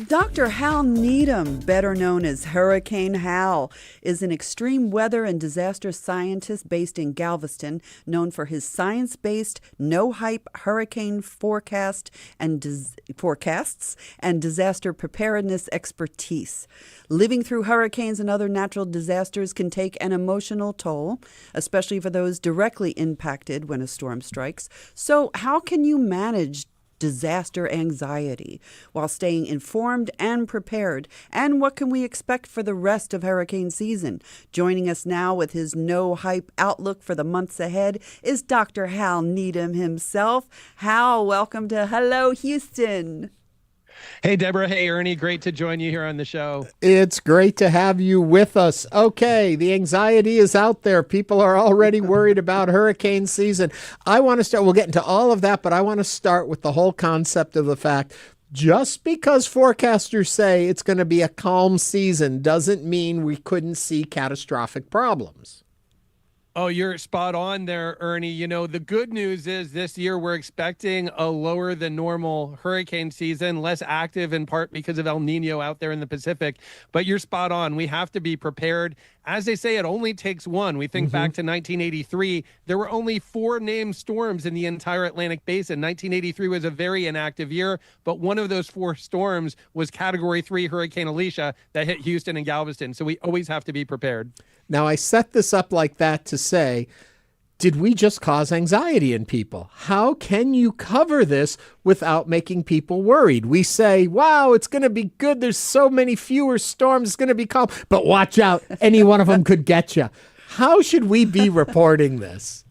Dr. Hal Needham, better known as Hurricane Hal, is an extreme weather and disaster scientist based in Galveston, known for his science-based, no-hype hurricane forecasts and disaster preparedness expertise. Living through hurricanes and other natural disasters can take an emotional toll, especially for those directly impacted when a storm strikes. So how can you manage disaster anxiety while staying informed and prepared? And what can we expect for the rest of hurricane season? Joining us now with his no-hype outlook for the months ahead is Dr. Hal Needham himself. Hal, welcome to Hello Houston. Hey, Deborah. Hey, Ernie. Great to join you here on the show. It's great to have you with us. Okay, the anxiety is out there. People are already worried about hurricane season. I want to start, we'll get into all of that, but I want to start with the whole concept of the fact just because forecasters say it's going to be a calm season doesn't mean we couldn't see catastrophic problems. Oh, you're spot on there, Ernie. You know, the good news is this year we're expecting a lower than normal hurricane season, less active in part because of El Nino out there in the Pacific. But you're spot on. We have to be prepared. As they say, it only takes one. We think back to 1983. There were only 4 named storms in the entire Atlantic Basin. 1983 was a very inactive year, but one of those 4 storms was Category 3 Hurricane Alicia that hit Houston and Galveston. So we always have to be prepared. Now, I set this up like that to say, did we just cause anxiety in people? How can you cover this without making people worried? We say, wow, it's going to be good. There's so many fewer storms. It's going to be calm. But watch out. Any one of them could get you. How should we be reporting this?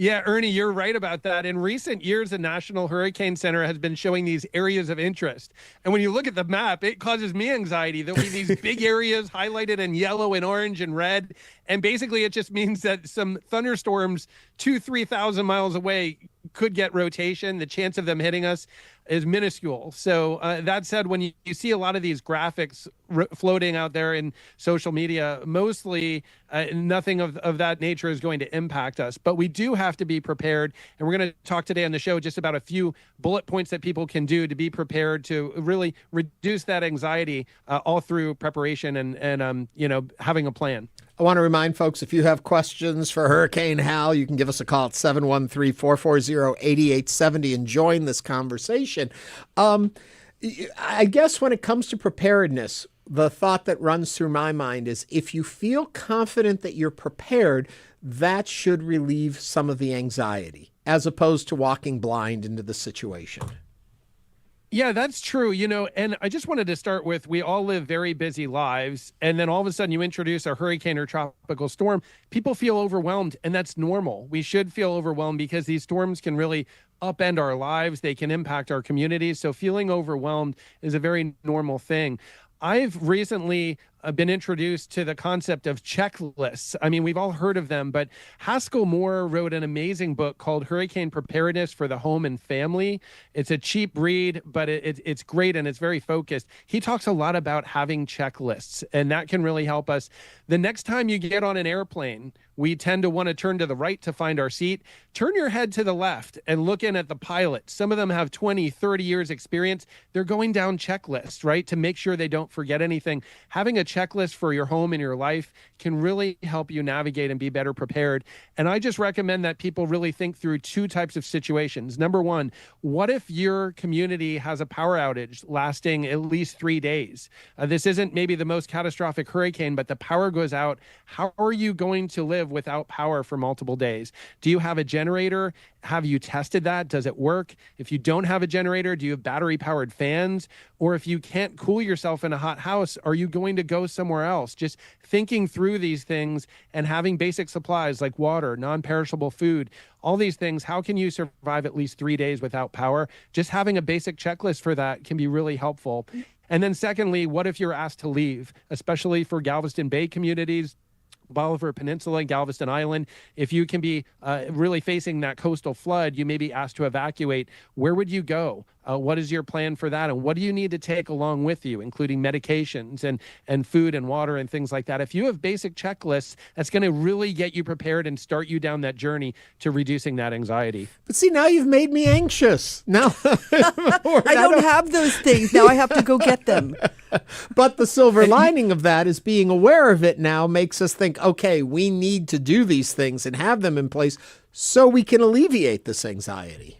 Yeah, Ernie, you're right about that. In recent years, the National Hurricane Center has been showing these areas of interest. And when you look at the map, it causes me anxiety. There'll be these big areas highlighted in yellow and orange and red. And basically, it just means that some thunderstorms 2,000-3,000 miles away could get rotation. The chance of them hitting us is minuscule. So that said, when you see a lot of these graphics floating out there in social media, mostly nothing of that nature is going to impact us. But we do have to be prepared. And we're going to talk today on the show just about a few bullet points that people can do to be prepared to really reduce that anxiety all through preparation and having a plan. I want to remind folks, if you have questions for Hurricane Hal, you can give us a call at 713-440-8870 and join this conversation. I guess when it comes to preparedness, the thought that runs through my mind is if you feel confident that you're prepared, that should relieve some of the anxiety, as opposed to walking blind into the situation. Yeah, that's true. And I just wanted to start with, we all live very busy lives. And then all of a sudden you introduce a hurricane or tropical storm, people feel overwhelmed, and that's normal. We should feel overwhelmed because these storms can really upend our lives. They can impact our communities. So feeling overwhelmed is a very normal thing. I've recently been introduced to the concept of checklists. I mean, we've all heard of them, but Haskell Moore wrote an amazing book called Hurricane Preparedness for the Home and Family. It's a cheap read, but it's great and it's very focused. He talks a lot about having checklists, and that can really help us. The next time you get on an airplane, we tend to want to turn to the right to find our seat. Turn your head to the left and look in at the pilot. Some of them have 20, 30 years experience. They're going down checklists, right, to make sure they don't forget anything. Having a checklist for your home and your life can really help you navigate and be better prepared. And I just recommend that people really think through 2 types of situations. Number one, what if your community has a power outage lasting at least 3 days? This isn't maybe the most catastrophic hurricane, but the power goes out. How are you going to live without power for multiple days? Do you have a generator? Have you tested that? Does it work? If you don't have a generator, do you have battery-powered fans? Or if you can't cool yourself in a hot house, are you going to go somewhere else? Just thinking through these things and having basic supplies like water, non-perishable food, all these things. How can you survive at least 3 days without power? Just having a basic checklist for that can be really helpful. And then secondly, what if you're asked to leave, especially for Galveston Bay communities, Bolivar Peninsula, Galveston Island? If you can be really facing that coastal flood, you may be asked to evacuate. Where would you go? What is your plan for that? And what do you need to take along with you, including medications and food and water and things like that? If you have basic checklists, that's going to really get you prepared and start you down that journey to reducing that anxiety. But see, now you've made me anxious. Now I don't have those things. Now I have to go get them. But the silver lining of that is being aware of it now makes us think, okay, we need to do these things and have them in place so we can alleviate this anxiety.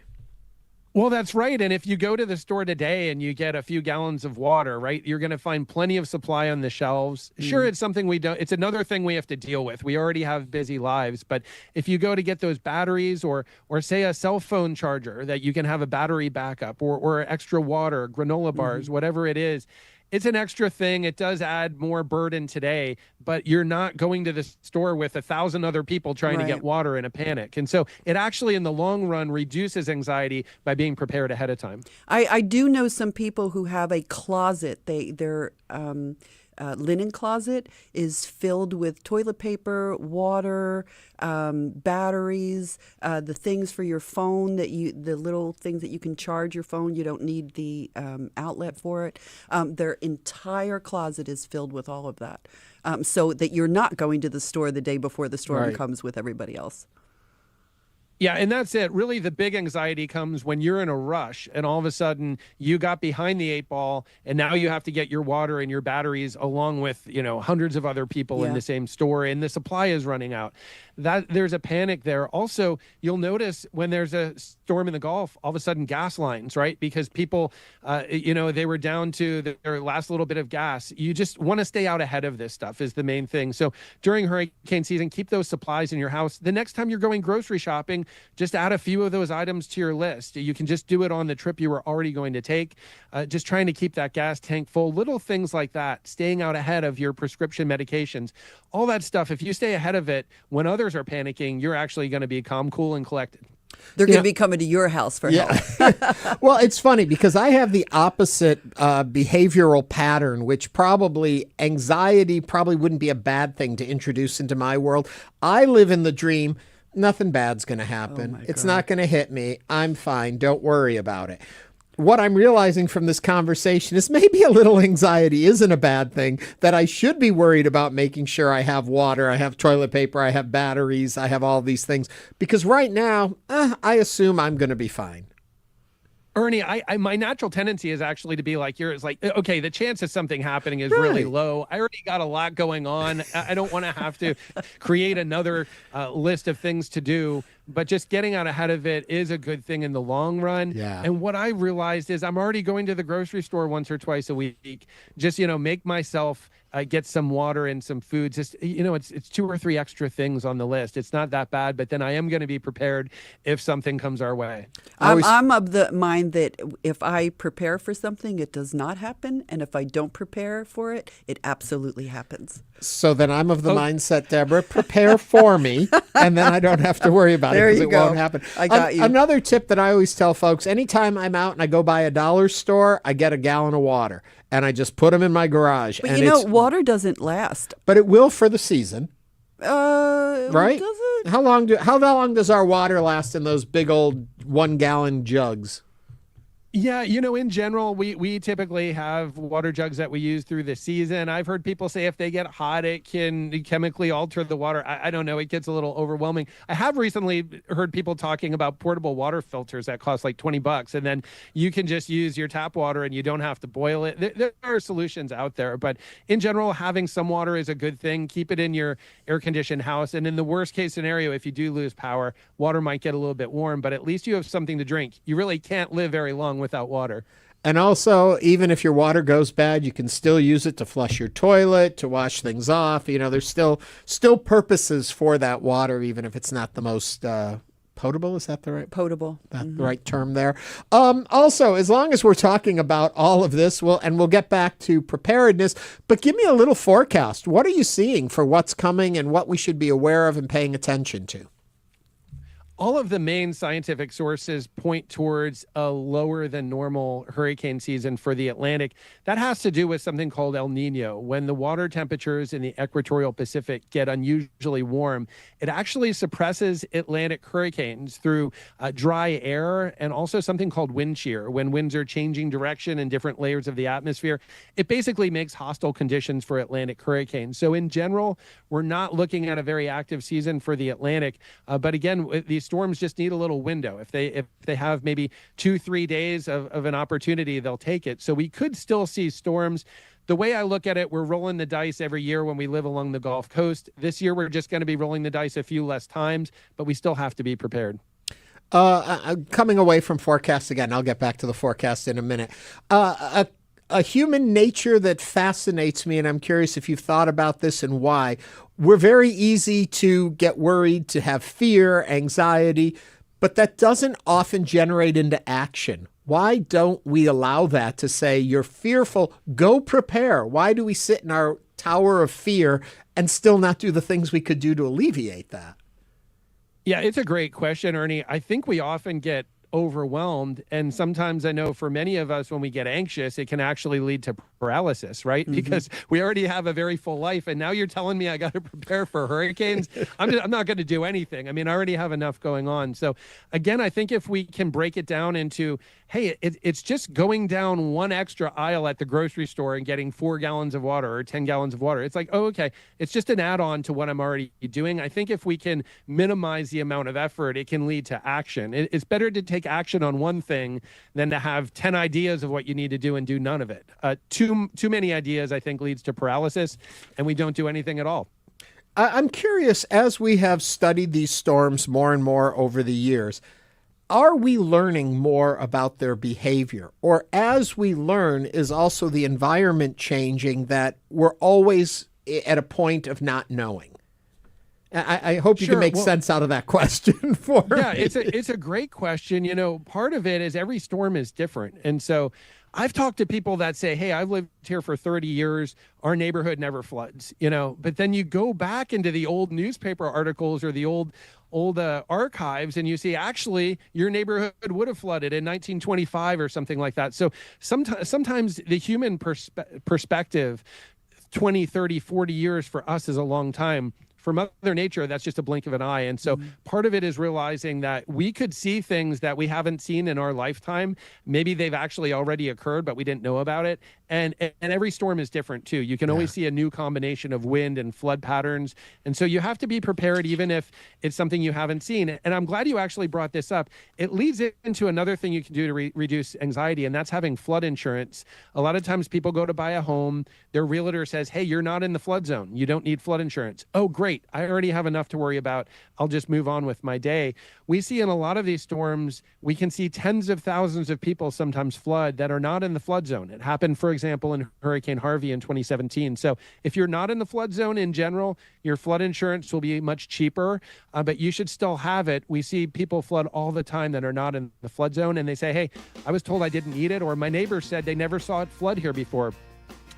Well, that's right. And if you go to the store today and you get a few gallons of water, right, you're going to find plenty of supply on the shelves. Sure, it's something it's another thing we have to deal with. We already have busy lives. But if you go to get those batteries or say a cell phone charger that you can have a battery backup or extra water, granola bars, whatever it is, it's an extra thing. It does add more burden today, but you're not going to the store with 1,000 other people trying to get water in a panic. And so it actually, in the long run, reduces anxiety by being prepared ahead of time. I do know some people who have a closet. Their linen closet is filled with toilet paper, water, batteries, the things for your phone the little things that you can charge your phone. You don't need the outlet for it. Their entire closet is filled with all of that, so that you're not going to the store the day before the storm comes with everybody else. Yeah, and that's it. Really, the big anxiety comes when you're in a rush and all of a sudden you got behind the 8 ball and now you have to get your water and your batteries along with, hundreds of other people in the same store and the supply is running out. There's a panic there. Also, you'll notice when there's a storm in the Gulf, all of a sudden gas lines, right? Because people, they were down to their last little bit of gas. You just want to stay out ahead of this stuff is the main thing. So during hurricane season, keep those supplies in your house. The next time you're going grocery shopping, just add a few of those items to your list. You can just do it on the trip you were already going to take. Just trying to keep that gas tank full. Little things like that, staying out ahead of your prescription medications, all that stuff. If you stay ahead of it, when others are panicking, you're actually going to be calm, cool, and collected. They're going to be coming to your house for help. Well, it's funny because I have the opposite behavioral pattern, which anxiety probably wouldn't be a bad thing to introduce into my world. I live in the dream. Nothing bad's going to happen. It's not going to hit me. I'm fine. Don't worry about it. What I'm realizing from this conversation is maybe a little anxiety isn't a bad thing, that I should be worried about making sure I have water, I have toilet paper, I have batteries, I have all these things. Because right now, I assume I'm going to be fine. Ernie, my natural tendency is actually to be like yours. Like, okay, the chance of something happening is really low. I already got a lot going on. I don't want to have to create another list of things to do. But just getting out ahead of it is a good thing in the long run. Yeah. And what I realized is I'm already going to the grocery store once or twice a week. Just, make myself get some water and some food. Just, it's 2 or 3 extra things on the list. It's not that bad, but then I am going to be prepared if something comes our way. I'm of the mind that if I prepare for something, it does not happen. And if I don't prepare for it, it absolutely happens. So then I'm of the mindset, Deborah, prepare for me, and then I don't have to worry about it because it won't happen. I got you. Another tip that I always tell folks, anytime I'm out and I go by a dollar store, I get a gallon of water, and I just put them in my garage. But water doesn't last. But it will for the season. Right? Does it? How long does our water last in those big old 1-gallon jugs? Yeah, in general, we typically have water jugs that we use through the season. I've heard people say if they get hot, it can chemically alter the water. I don't know. It gets a little overwhelming. I have recently heard people talking about portable water filters that cost like $20, and then you can just use your tap water and you don't have to boil it. There are solutions out there, but in general, having some water is a good thing. Keep it in your air-conditioned house, and in the worst-case scenario, if you do lose power, water might get a little bit warm, but at least you have something to drink. You really can't live very long without water. And also, even if your water goes bad, you can still use it to flush your toilet, to wash things off. There's still purposes for that water, even if it's not the most potable. Is that the right? Potable. The right term there. Also, as long as we're talking about all of this, we'll get back to preparedness, but give me a little forecast. What are you seeing for what's coming and what we should be aware of and paying attention to? All of the main scientific sources point towards a lower than normal hurricane season for the Atlantic. That has to do with something called El Nino. When the water temperatures in the equatorial Pacific get unusually warm, it actually suppresses Atlantic hurricanes through dry air and also something called wind shear. When winds are changing direction in different layers of the atmosphere, it basically makes hostile conditions for Atlantic hurricanes. So in general, we're not looking at a very active season for the Atlantic. But again, these storms just need a little window. If they have maybe 2-3 days of an opportunity, they'll take it. So we could still see storms. The way I look at it, we're rolling the dice every year when we live along the Gulf Coast. This year, we're just going to be rolling the dice a few less times, but we still have to be prepared. Coming away from forecast again, I'll get back to the forecast in a minute. A human nature that fascinates me, and I'm curious if you've thought about this and why. We're very easy to get worried, to have fear, anxiety, but that doesn't often generate into action. Why don't we allow that to say, you're fearful, go prepare? Why do we sit in our tower of fear and still not do the things we could do to alleviate that? Yeah, it's a great question, Ernie. I think we often get overwhelmed. And sometimes I know for many of us, when we get anxious, it can actually lead to paralysis, right? Mm-hmm. Because we already have a very full life. And now you're telling me I got to prepare for hurricanes. I'm not going to do anything. I mean, I already have enough going on. So again, I think if we can break it down into, hey, it's just going down one extra aisle at the grocery store and getting 4 gallons of water or 10 gallons of water. It's like, oh, okay, it's just an add-on to what I'm already doing. I think if we can minimize the amount of effort, it can lead to action. It's better to take action on one thing than to have 10 ideas of what you need to do and do none of it. Too many ideas, I think, leads to paralysis, and we don't do anything at all. I'm curious, as we have studied these storms more and more over the years, are we learning more about their behavior? Or as we learn, is also the environment changing that we're always at a point of not knowing? I hope you can make sense out of that question for me. Yeah, it's a great question. You know, part of it is every storm is different. And so I've talked to people that say, hey, I've lived here for 30 years. Our neighborhood never floods, you know, but then you go back into the old newspaper articles or the old archives and you see actually your neighborhood would have flooded in 1925 or something like that. So sometimes the human perspective, 20, 30, 40 years for us is a long time. For Mother Nature, that's just a blink of an eye. And so part of it is realizing that we could see things that we haven't seen in our lifetime. Maybe they've actually already occurred, but we didn't know about it. And every storm is different too. You can always see a new combination of wind and flood patterns. And so you have to be prepared even if it's something you haven't seen. And I'm glad you actually brought this up. It leads into another thing you can do to reduce anxiety, and that's having flood insurance. A lot of times people go to buy a home. Their realtor says, hey, you're not in the flood zone. You don't need flood insurance. Oh, great. I already have enough to worry about. I'll just move on with my day. We see in a lot of these storms, we can see tens of thousands of people sometimes flood that are not in the flood zone. It happened, for example, in Hurricane Harvey in 2017. So if you're not in the flood zone in general, your flood insurance will be much cheaper, but you should still have it. We see people flood all the time that are not in the flood zone, and they say, hey, I was told I didn't need it, or my neighbor said they never saw it flood here before.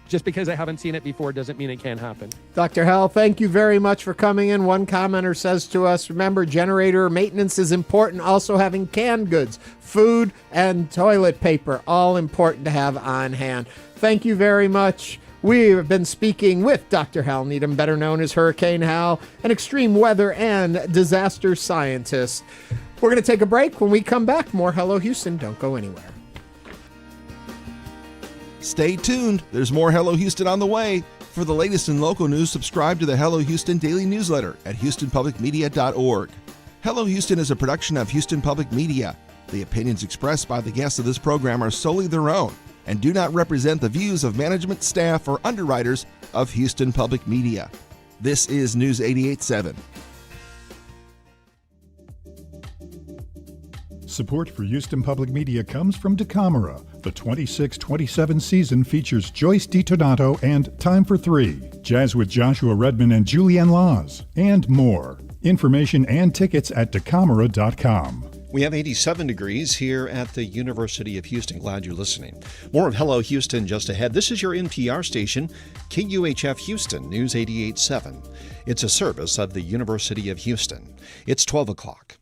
Just because I haven't seen it before doesn't mean it can't happen. Dr. Hal, thank you very much for coming in. One commenter says to us, remember, generator maintenance is important. Also having canned goods, food, and toilet paper, all important to have on hand. Thank you very much. We have been speaking with Dr. Hal Needham, better known as Hurricane Hal, an extreme weather and disaster scientist. We're going to take a break. When we come back, more Hello Houston. Don't go anywhere. Stay tuned. There's more Hello Houston on the way. For the latest in local news, subscribe to the Hello Houston daily newsletter at houstonpublicmedia.org. Hello Houston is a production of Houston Public Media. The opinions expressed by the guests of this program are solely their own and do not represent the views of management, staff, or underwriters of Houston Public Media. This is News 88.7. Support for Houston Public Media comes from Dekamara. The 26-27 season features Joyce DiTonato and Time for Three, Jazz with Joshua Redman and Julianne Laws, and more. Information and tickets at dekamara.com. We have 87 degrees here at the University of Houston. Glad you're listening. More of Hello Houston just ahead. This is your NPR station, KUHF Houston, News 88.7. It's a service of the University of Houston. It's 12 o'clock.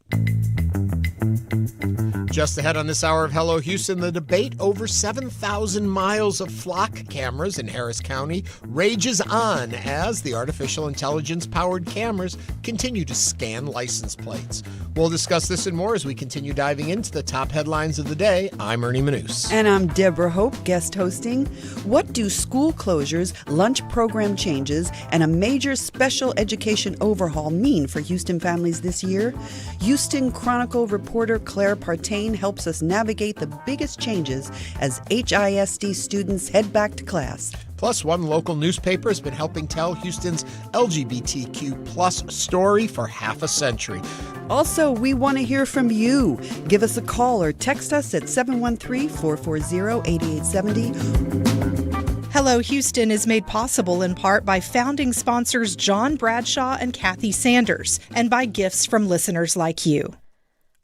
Just ahead on this hour of Hello Houston, the debate over 7,000 miles of flock cameras in Harris County rages on as the artificial intelligence-powered cameras continue to scan license plates. We'll discuss this and more as we continue diving into the top headlines of the day. I'm Ernie Manous. And I'm Deborah Hope, guest hosting. What do school closures, lunch program changes, and a major special education overhaul mean for Houston families this year? Houston Chronicle reporter Claire Partain helps us navigate the biggest changes as HISD students head back to class. Plus, one local newspaper has been helping tell Houston's LGBTQ plus story for half a century. Also, we want to hear from you. Give us a call or text us at 713-440-8870. Hello Houston is made possible in part by founding sponsors John Bradshaw and Kathy Sanders, and by gifts from listeners like you.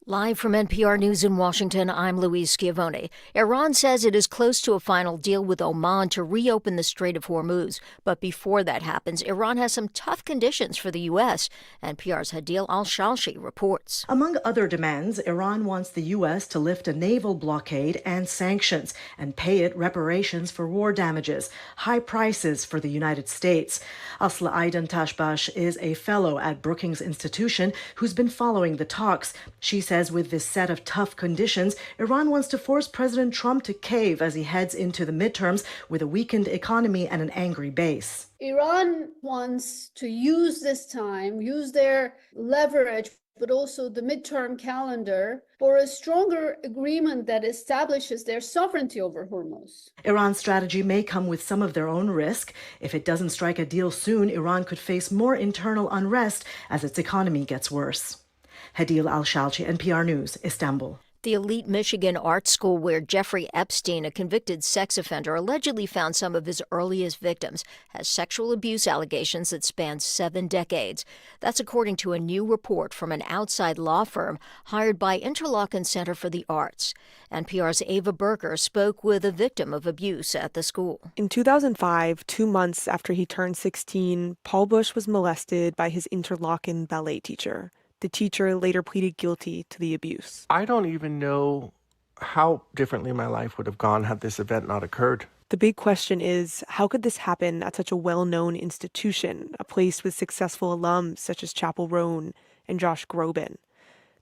Live from NPR News in Washington, I'm Louise Schiavone. Iran says it is close to a final deal with Oman to reopen the Strait of Hormuz. But before that happens, Iran has some tough conditions for the U.S. NPR's Hadil Al-Shalshi reports. Among other demands, Iran wants the U.S. to lift a naval blockade and sanctions and pay it reparations for war damages, high prices for the United States. Asla Aidan Tashbash is a fellow at Brookings Institution who's been following the talks. She says with this set of tough conditions, Iran wants to force President Trump to cave as he heads into the midterms with a weakened economy and an angry base. Iran wants to use this time, use their leverage, but also the midterm calendar for a stronger agreement that establishes their sovereignty over Hormuz. Iran's strategy may come with some of their own risk. If it doesn't strike a deal soon, Iran could face more internal unrest as its economy gets worse. Hadil Al-Shalchi, NPR News, Istanbul. The elite Michigan art school where Jeffrey Epstein, a convicted sex offender, allegedly found some of his earliest victims, has sexual abuse allegations that span 7 decades. That's according to a new report from an outside law firm hired by Interlochen Center for the Arts. NPR's Ava Berger spoke with a victim of abuse at the school. In 2005, 2 months after he turned 16, Paul Bush was molested by his Interlochen ballet teacher. The teacher later pleaded guilty to the abuse. I don't even know how differently my life would have gone had this event not occurred. The big question is, how could this happen at such a well-known institution, a place with successful alums such as Chappell Roan and Josh Groban?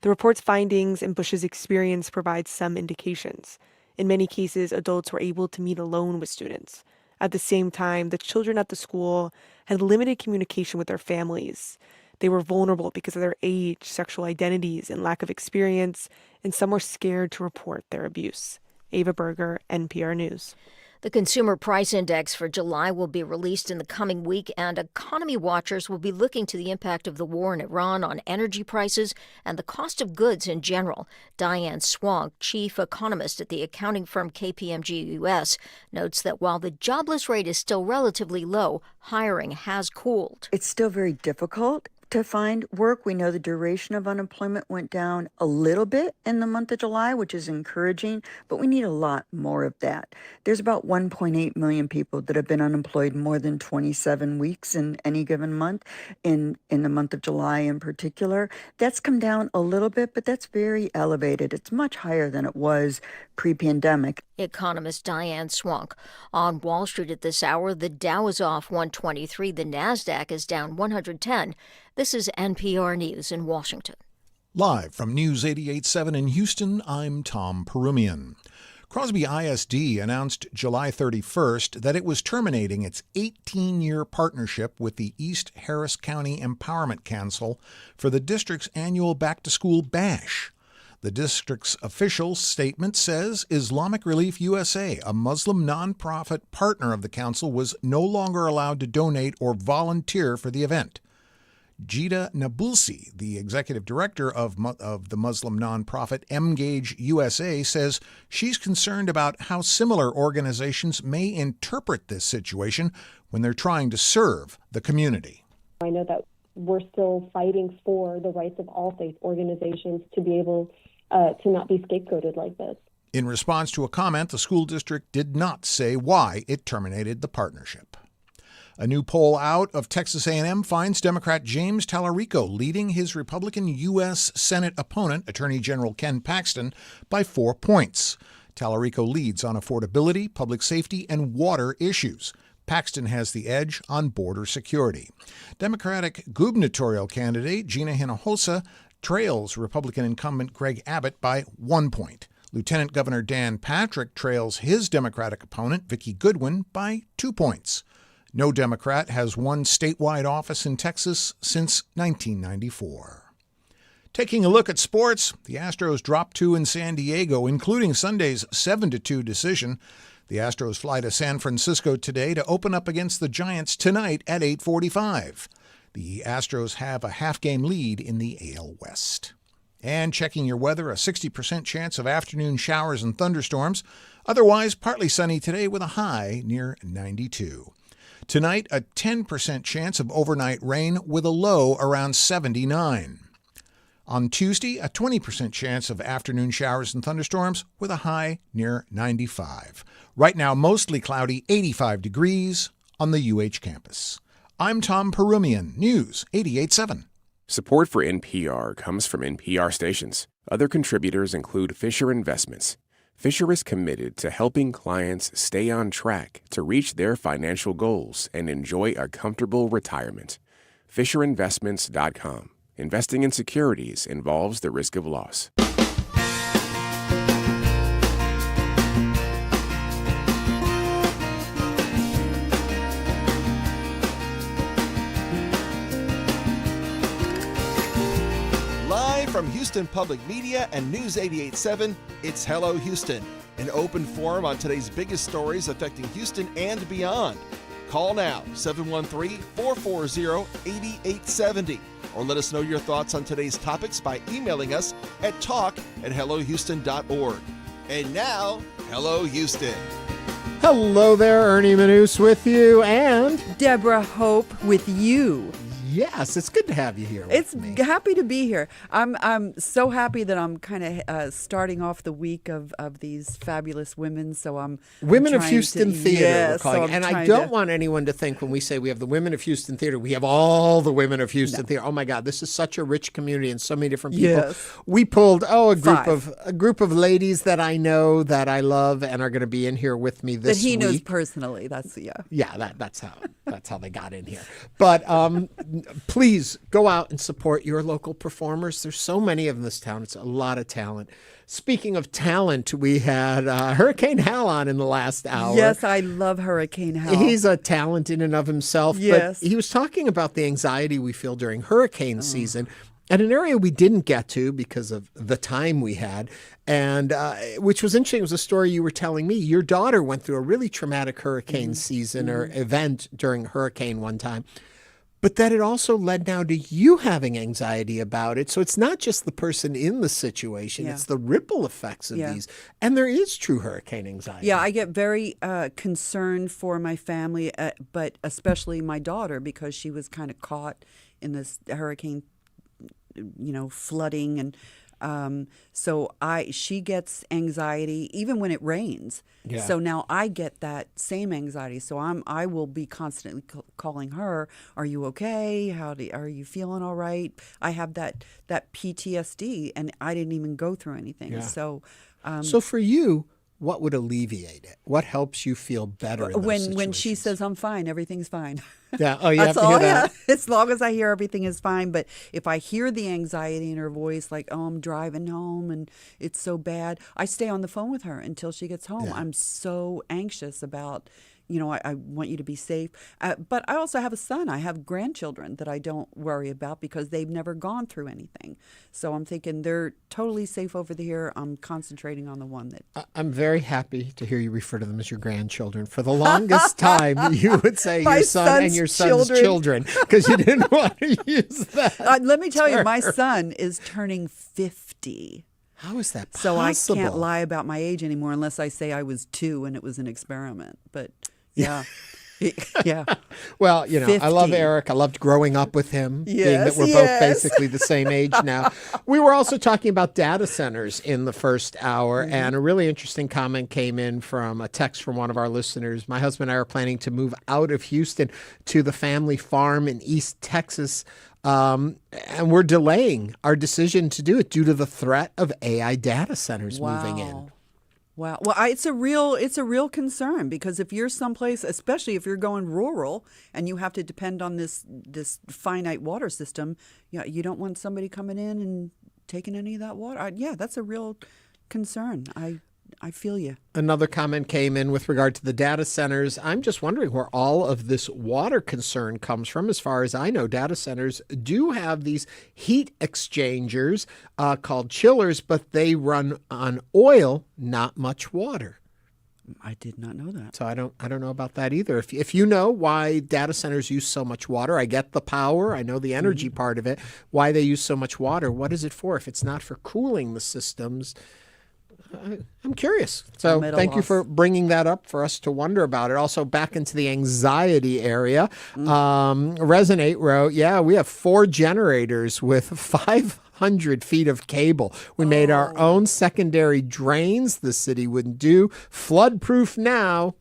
The report's findings and Bush's experience provide some indications. In many cases, adults were able to meet alone with students. At the same time, the children at the school had limited communication with their families. They were vulnerable because of their age, sexual identities, and lack of experience, and some were scared to report their abuse. Ava Berger, NPR News. The Consumer Price Index for July will be released in the coming week, and economy watchers will be looking to the impact of the war in Iran on energy prices and the cost of goods in general. Diane Swank, chief economist at the accounting firm KPMG US, notes that while the jobless rate is still relatively low, hiring has cooled. It's still very difficult to find work. We know the duration of unemployment went down a little bit in the month of July, which is encouraging, but we need a lot more of that. There's about 1.8 million people that have been unemployed more than 27 weeks in any given month, in the month of July in particular. That's come down a little bit, but that's very elevated. It's much higher than it was pre-pandemic. Economist Diane Swank. On Wall Street at this hour, the Dow is off 123, the NASDAQ is down 110. This is NPR News in Washington. Live from News 88.7 in Houston, I'm Tom Perumian. Crosby ISD announced July 31st that it was terminating its 18-year partnership with the East Harris County Empowerment Council for the district's annual back-to-school bash. The district's official statement says Islamic Relief USA, a Muslim nonprofit partner of the council, was no longer allowed to donate or volunteer for the event. Jida Nabulsi, the executive director of the Muslim nonprofit Mgage USA, says she's concerned about how similar organizations may interpret this situation when they're trying to serve the community. I know that we're still fighting for the rights of all faith organizations to be able to not be scapegoated like this. In response to a comment, the school district did not say why it terminated the partnership. A new poll out of Texas A&M finds Democrat James Tallarico leading his Republican U.S. Senate opponent, Attorney General Ken Paxton, by 4 points. Tallarico leads on affordability, public safety, and water issues. Paxton has the edge on border security. Democratic gubernatorial candidate Gina Hinojosa trails Republican incumbent Greg Abbott by 1 point. Lieutenant Governor Dan Patrick trails his Democratic opponent, Vicki Goodwin, by 2 points. No Democrat has won statewide office in Texas since 1994. Taking a look at sports, the Astros dropped 2 in San Diego, including Sunday's 7-2 decision. The Astros fly to San Francisco today to open up against the Giants tonight at 8:45. The Astros have a half-game lead in the AL West. And checking your weather, a 60% chance of afternoon showers and thunderstorms. Otherwise, partly sunny today with a high near 92. Tonight, a 10% chance of overnight rain with a low around 79. On Tuesday, a 20% chance of afternoon showers and thunderstorms with a high near 95. Right now, mostly cloudy, 85 degrees on the UH campus. I'm Tom Perumian, News 88.7. Support for NPR comes from NPR stations. Other contributors include Fisher Investments. Fisher is committed to helping clients stay on track to reach their financial goals and enjoy a comfortable retirement. FisherInvestments.com. Investing in securities involves the risk of loss. Live from Houston Public Media and News 88.7, it's Hello Houston, an open forum on today's biggest stories affecting Houston and beyond. Call now, 713-440-8870, or let us know your thoughts on today's topics by emailing us at talk@hellohouston.org. And now, Hello Houston. Hello there, Ernie Manous with you, and Deborah Hope with you. Yes, it's good to have you here. It's happy to be here. I'm so happy that I'm kind of starting off the week of these fabulous women. So Women of Houston Theater, yes, we're calling it. And I don't want anyone to think when we say we have the Women of Houston Theater, we have all the women of Houston Theater. Oh my God, this is such a rich community and so many different people. Yes. We pulled a group of ladies that I know, that I love, and are going to be in here with me this week. That he knows personally. That's that's how they got in here. But please go out and support your local performers. There's so many of them in this town. It's a lot of talent. Speaking of talent, we had Hurricane Hal on in the last hour. Yes, I love Hurricane Hal. He's a talent in and of himself. Yes. But he was talking about the anxiety we feel during hurricane season. And an area we didn't get to because of the time we had, and which was interesting, was a story you were telling me. Your daughter went through a really traumatic hurricane season or event during a hurricane one time, but that it also led now to you having anxiety about it. So it's not just the person in the situation, it's the ripple effects of these. And there is true hurricane anxiety. Yeah, I get very concerned for my family, but especially my daughter, because she was kind of caught in this hurricane flooding, and so she gets anxiety even when it rains. Yeah. So now I get that same anxiety. So I will be constantly calling her. Are you okay? Are you feeling all right? I have that PTSD, and I didn't even go through anything. Yeah. So for you, what would alleviate it? What helps you feel better in those situations? When she says I'm fine, everything's fine. Yeah. Oh, you have to hear that. As long as I hear everything is fine. But if I hear the anxiety in her voice, like, oh, I'm driving home and it's so bad, I stay on the phone with her until she gets home. Yeah. I'm so anxious about, I want you to be safe. But I also have a son. I have grandchildren that I don't worry about because they've never gone through anything. So I'm thinking they're totally safe over here. I'm concentrating on the one that... I'm very happy to hear you refer to them as your grandchildren. For the longest time, you would say My your son and your son's children because you didn't want to use that. Let me tell you, my son is turning 50. How is that possible? So I can't lie about my age anymore unless I say I was 2 and it was an experiment. But yeah. Yeah. Well, 50. I love Eric. I loved growing up with him, being that we're both basically the same age now. We were also talking about data centers in the first hour, and a really interesting comment came in from a text from one of our listeners. My husband and I are planning to move out of Houston to the family farm in East Texas, and we're delaying our decision to do it due to the threat of AI data centers moving in. Wow. Well, it's a real concern, because if you're someplace, especially if you're going rural and you have to depend on this finite water system, you don't want somebody coming in and taking any of that water. That's a real concern. I feel you. Another comment came in with regard to the data centers. I'm just wondering where all of this water concern comes from. As far as I know, data centers do have these heat exchangers called chillers, but they run on oil, not much water. I did not know that. So I don't know about that either. If you know why data centers use so much water, I get the power, I know the energy part of it, why they use so much water, what is it for? If it's not for cooling the systems, I'm curious. So thank you for bringing that up for us to wonder about it. Also, back into the anxiety area. Resonate wrote, yeah, we have 4 generators with 500 feet of cable. We made our own secondary drains the city wouldn't do. Flood proof now.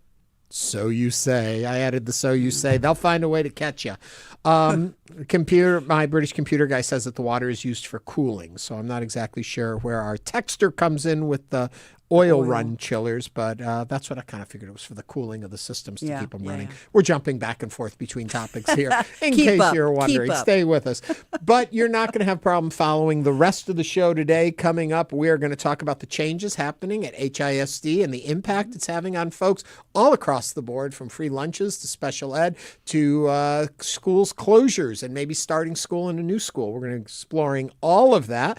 So you say. I added the so you say. They'll find a way to catch you. My British computer guy says that the water is used for cooling. So I'm not exactly sure where our texter comes in with the oil run chillers, but that's what I kind of figured it was for the cooling of the systems to keep them running. We're jumping back and forth between topics here in case you're wondering. Stay with us. But you're not going to have a problem following the rest of the show today. Coming up, we are going to talk about the changes happening at HISD and the impact it's having on folks all across the board, from free lunches to special ed to schools closures and maybe starting school in a new school. We're going to be exploring all of that,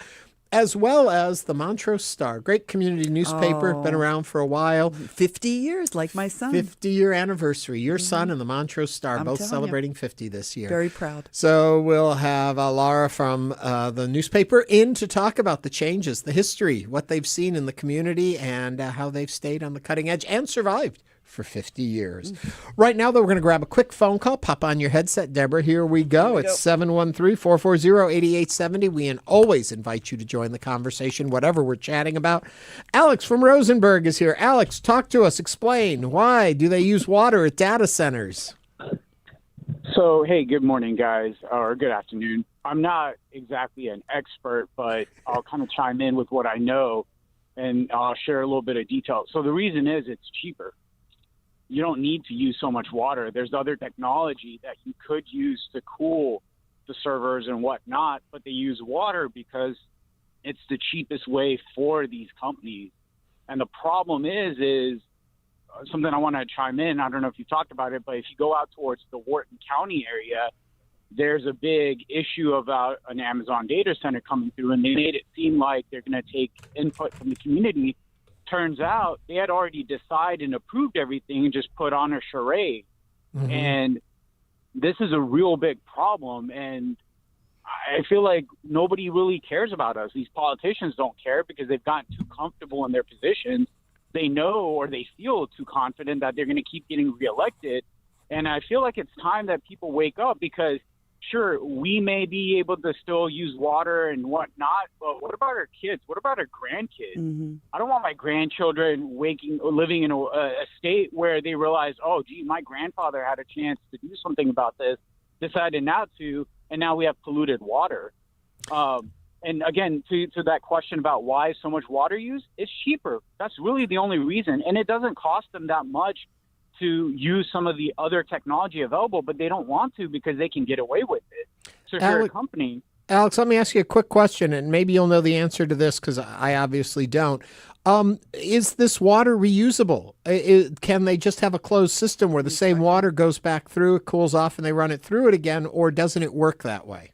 as well as the Montrose Star, great community newspaper, been around for a while. 50 years, like my son. 50-year anniversary. Your son and the Montrose Star both celebrating 50 this year. Very proud. So we'll have Laura from the newspaper in to talk about the changes, the history, what they've seen in the community, and how they've stayed on the cutting edge and survived for 50 years. Right now, though, we're going to grab a quick phone call. Pop on your headset, Deborah. Here we go. It's 713-440-8870. We always invite you to join the conversation, whatever we're chatting about. Alex from Rosenberg is here. Alex, talk to us. Explain. Why do they use water at data centers? So, hey, good morning, guys, or good afternoon. I'm not exactly an expert, but I'll kind of chime in with what I know, and I'll share a little bit of detail. So the reason is it's cheaper. You don't need to use so much water. There's other technology that you could use to cool the servers and whatnot, but they use water because it's the cheapest way for these companies. And the problem is something I want to chime in. I don't know if you talked about it, but if you go out towards the Wharton County area, there's a big issue about an Amazon data center coming through, and they made it seem like they're going to take input from the community. Turns out they had already decided and approved everything and just put on a charade. And this is a real big problem. And I feel like nobody really cares about us. These politicians don't care because they've gotten too comfortable in their positions. They know, or they feel too confident that they're going to keep getting reelected. And I feel like it's time that people wake up, because sure, we may be able to still use water and whatnot, but what about our kids? What about our grandkids? I don't want my grandchildren living in a state where they realize, oh, gee, my grandfather had a chance to do something about this, decided not to, and now we have polluted water. And again, to that question about why so much water used, it's cheaper. That's really the only reason. And it doesn't cost them that much to use some of the other technology available, but they don't want to because they can get away with it. So if you're a company... Alex, let me ask you a quick question, and maybe you'll know the answer to this because I obviously don't. Is this water reusable? Can they just have a closed system where the same water goes back through, it cools off, and they run it through it again, or doesn't it work that way?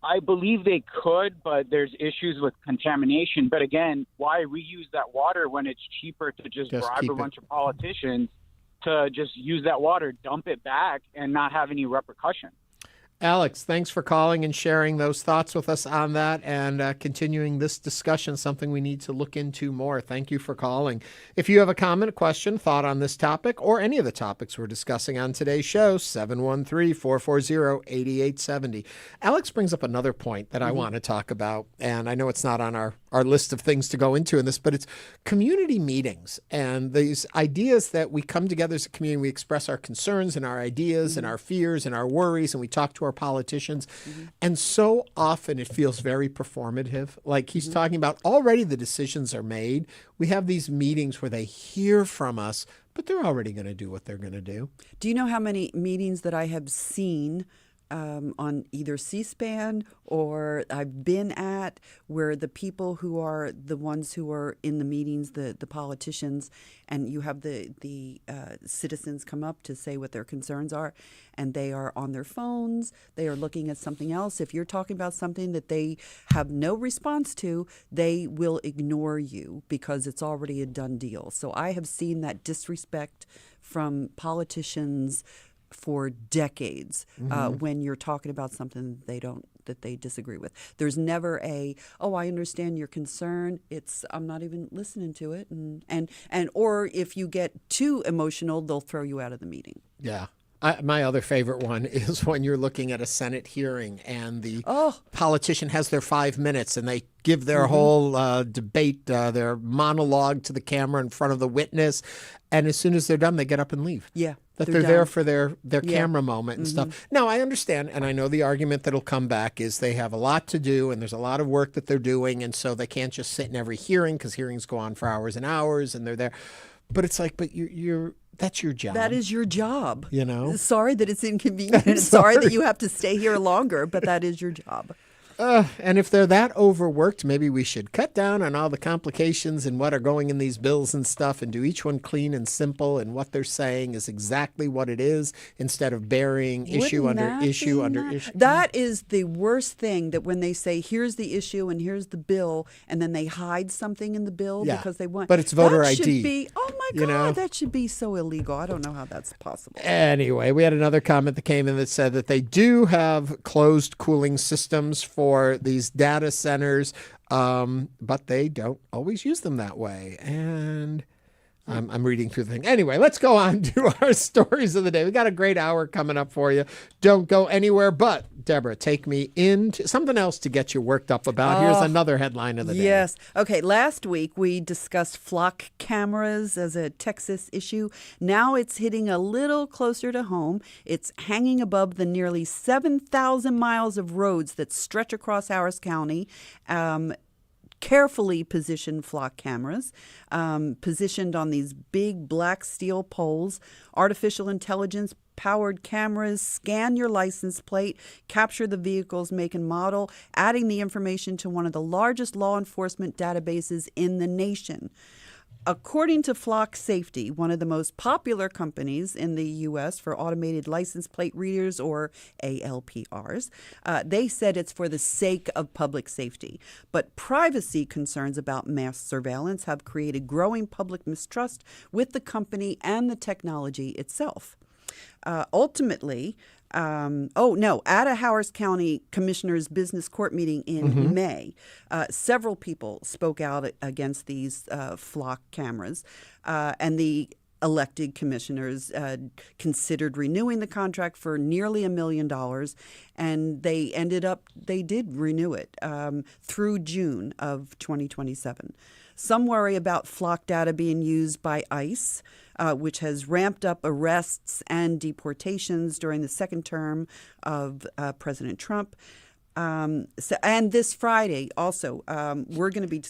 I believe they could, but there's issues with contamination. But again, why reuse that water when it's cheaper to just bribe a bunch of politicians to just use that water, dump it back, and not have any repercussion? Alex, thanks for calling and sharing those thoughts with us on that, and continuing this discussion, something we need to look into more. Thank you for calling. If you have a comment, a question, thought on this topic, or any of the topics we're discussing on today's show, 713-440-8870. Alex brings up another point that I want to talk about, and I know it's not on our list of things to go into in this, but it's community meetings and these ideas that we come together as a community, we express our concerns and our ideas and our fears and our worries, and we talk to our politicians. And so often it feels very performative. Like he's talking about already the decisions are made. We have these meetings where they hear from us, but they're already going to do what they're going to do. Do you know how many meetings that I have seen on either C-SPAN or I've been at, where the people who are the ones who are in the meetings, the politicians, and you have the citizens come up to say what their concerns are, and they are on their phones, they are looking at something else. If you're talking about something that they have no response to, they will ignore you because it's already a done deal. So I have seen that disrespect from politicians for decades when you're talking about something they don't that they disagree with. There's never oh, I understand your concern. It's, I'm not even listening to it. And or if you get too emotional, they'll throw you out of the meeting. Yeah. My other favorite one is when you're looking at a Senate hearing and the politician has their 5 minutes and they give their whole debate, their monologue to the camera in front of the witness. And as soon as they're done, they get up and leave. Yeah. That they're there for their camera moment and stuff. Now, I understand, and I know the argument that'll come back is they have a lot to do and there's a lot of work that they're doing, and so they can't just sit in every hearing because hearings go on for hours and hours and they're there. But it's like, but that's your job. That is your job. You know? Sorry that it's inconvenient. And sorry that you have to stay here longer, but that is your job. And if they're that overworked, maybe we should cut down on all the complications and what are going in these bills and stuff and do each one clean and simple, and what they're saying is exactly what it is instead of burying issue under issue under issue. That is the worst thing, that when they say, here's the issue and here's the bill, and then they hide something in the bill because they want. But it's voter that ID. Should be, oh my God, that should be so illegal. I don't know how that's possible. Anyway, we had another comment that came in that said that they do have closed cooling systems for these data centers, but they don't always use them that way. And I'm reading through the thing. Anyway, let's go on to our stories of the day. We got a great hour coming up for you. Don't go anywhere. But, Deborah, take me into something else to get you worked up about. Here's another headline of the day. Yes. Okay, last week we discussed flock cameras as a Texas issue. Now it's hitting a little closer to home. It's hanging above the nearly 7,000 miles of roads that stretch across Harris County. Carefully positioned flock cameras, positioned on these big black steel poles. Artificial intelligence powered cameras scan your license plate, capture the vehicle's make and model, adding the information to one of the largest law enforcement databases in the nation. According to Flock Safety, one of the most popular companies in the U.S. for automated license plate readers, or ALPRs, they said it's for the sake of public safety. But privacy concerns about mass surveillance have created growing public mistrust with the company and the technology itself. Ultimately, at a Harris County Commissioner's Business Court meeting in May, several people spoke out against these flock cameras, and the elected commissioners considered renewing the contract for nearly $1 million, and they did renew it through June of 2027. Some worry about flock data being used by ICE, which has ramped up arrests and deportations during the second term of President Trump. And this Friday, also, we're going to be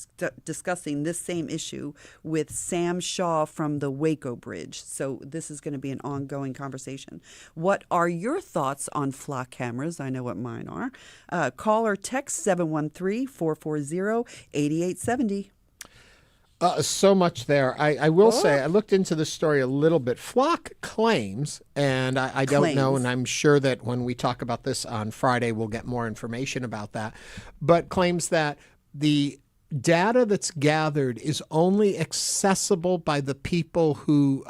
discussing this same issue with Sam Shaw from the Waco Bridge. So this is going to be an ongoing conversation. What are your thoughts on flock cameras? I know what mine are. Call or text 713-440-8870. So much there. I will say, I looked into the story a little bit. Flock claims, and I don't know, and I'm sure that when we talk about this on Friday, we'll get more information about that, but claims that the data that's gathered is only accessible by the people who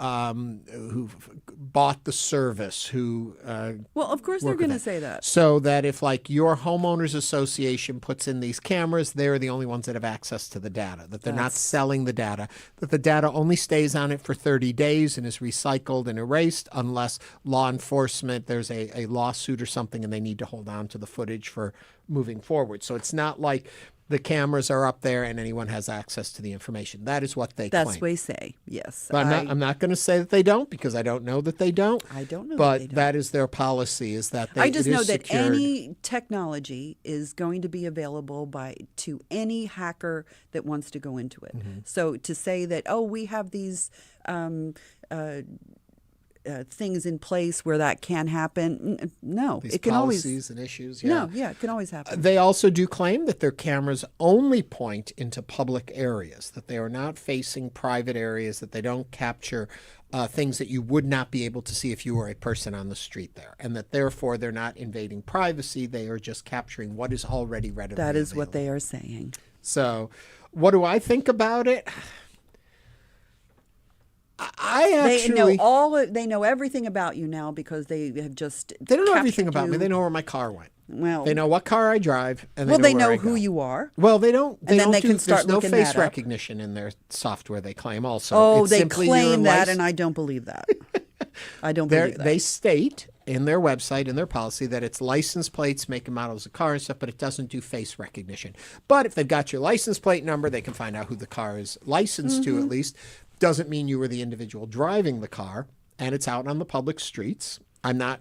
bought the service, well, of course they're going to say that. So that if, like, your homeowners association puts in these cameras, they're the only ones that have access to the data, that they're not selling the data, that the data only stays on it for 30 days and is recycled and erased unless law enforcement, there's a lawsuit or something, and they need to hold on to the footage for moving forward. So it's not like the cameras are up there and anyone has access to the information. That is what they claim. That's what they say, yes. But I'm not going to say that they don't, because I don't know that they don't. I don't know. But that is their policy, is that I just know that any technology is going to be available to any hacker that wants to go into it. So to say that, we have these things in place where that can happen. No, these it can policies always and issues. No, it can always happen. They also do claim that their cameras only point into public areas, that they are not facing private areas, that they don't capture things that you would not be able to see if you were a person on the street there, and that therefore they're not invading privacy. They are just capturing what is already readily available. That is what they are saying. So, what do I think about it? They know everything about you now because they have just. They don't know everything about me. They know where my car went. Well, They know what car I drive, and they where know I who go. you are. Well, they don't. And then they can start There's no looking face that up. recognition in their software. They claim also. Oh, It's they simply your claim that, license. and I don't believe that. I don't believe that. They state in their website, in their policy, that it's license plates, make and models of car and stuff, but it doesn't do face recognition. But if they've got your license plate number, they can find out who the car is licensed to at least. Doesn't mean you were the individual driving the car, and it's out on the public streets. I'm not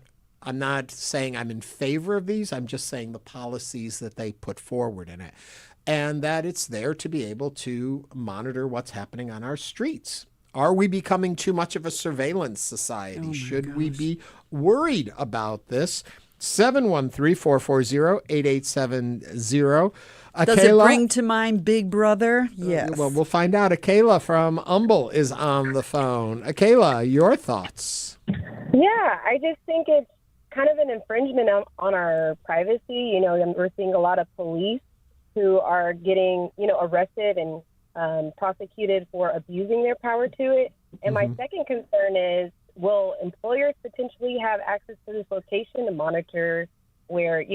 saying I'm in favor of these. I'm just saying the policies that they put forward in it, and that it's there to be able to monitor what's happening on our streets. Are we becoming too much of a surveillance society? Should we be worried about this? 713-440-8870. Does it bring to mind Big Brother? Yes. Well, we'll find out. Akela from Humble is on the phone. Akela, your thoughts? Yeah, I just think it's kind of an infringement on our privacy. You know, we're seeing a lot of police who are getting, arrested and prosecuted for abusing their power to it. And my second concern is, will employers potentially have access to this location to monitor where,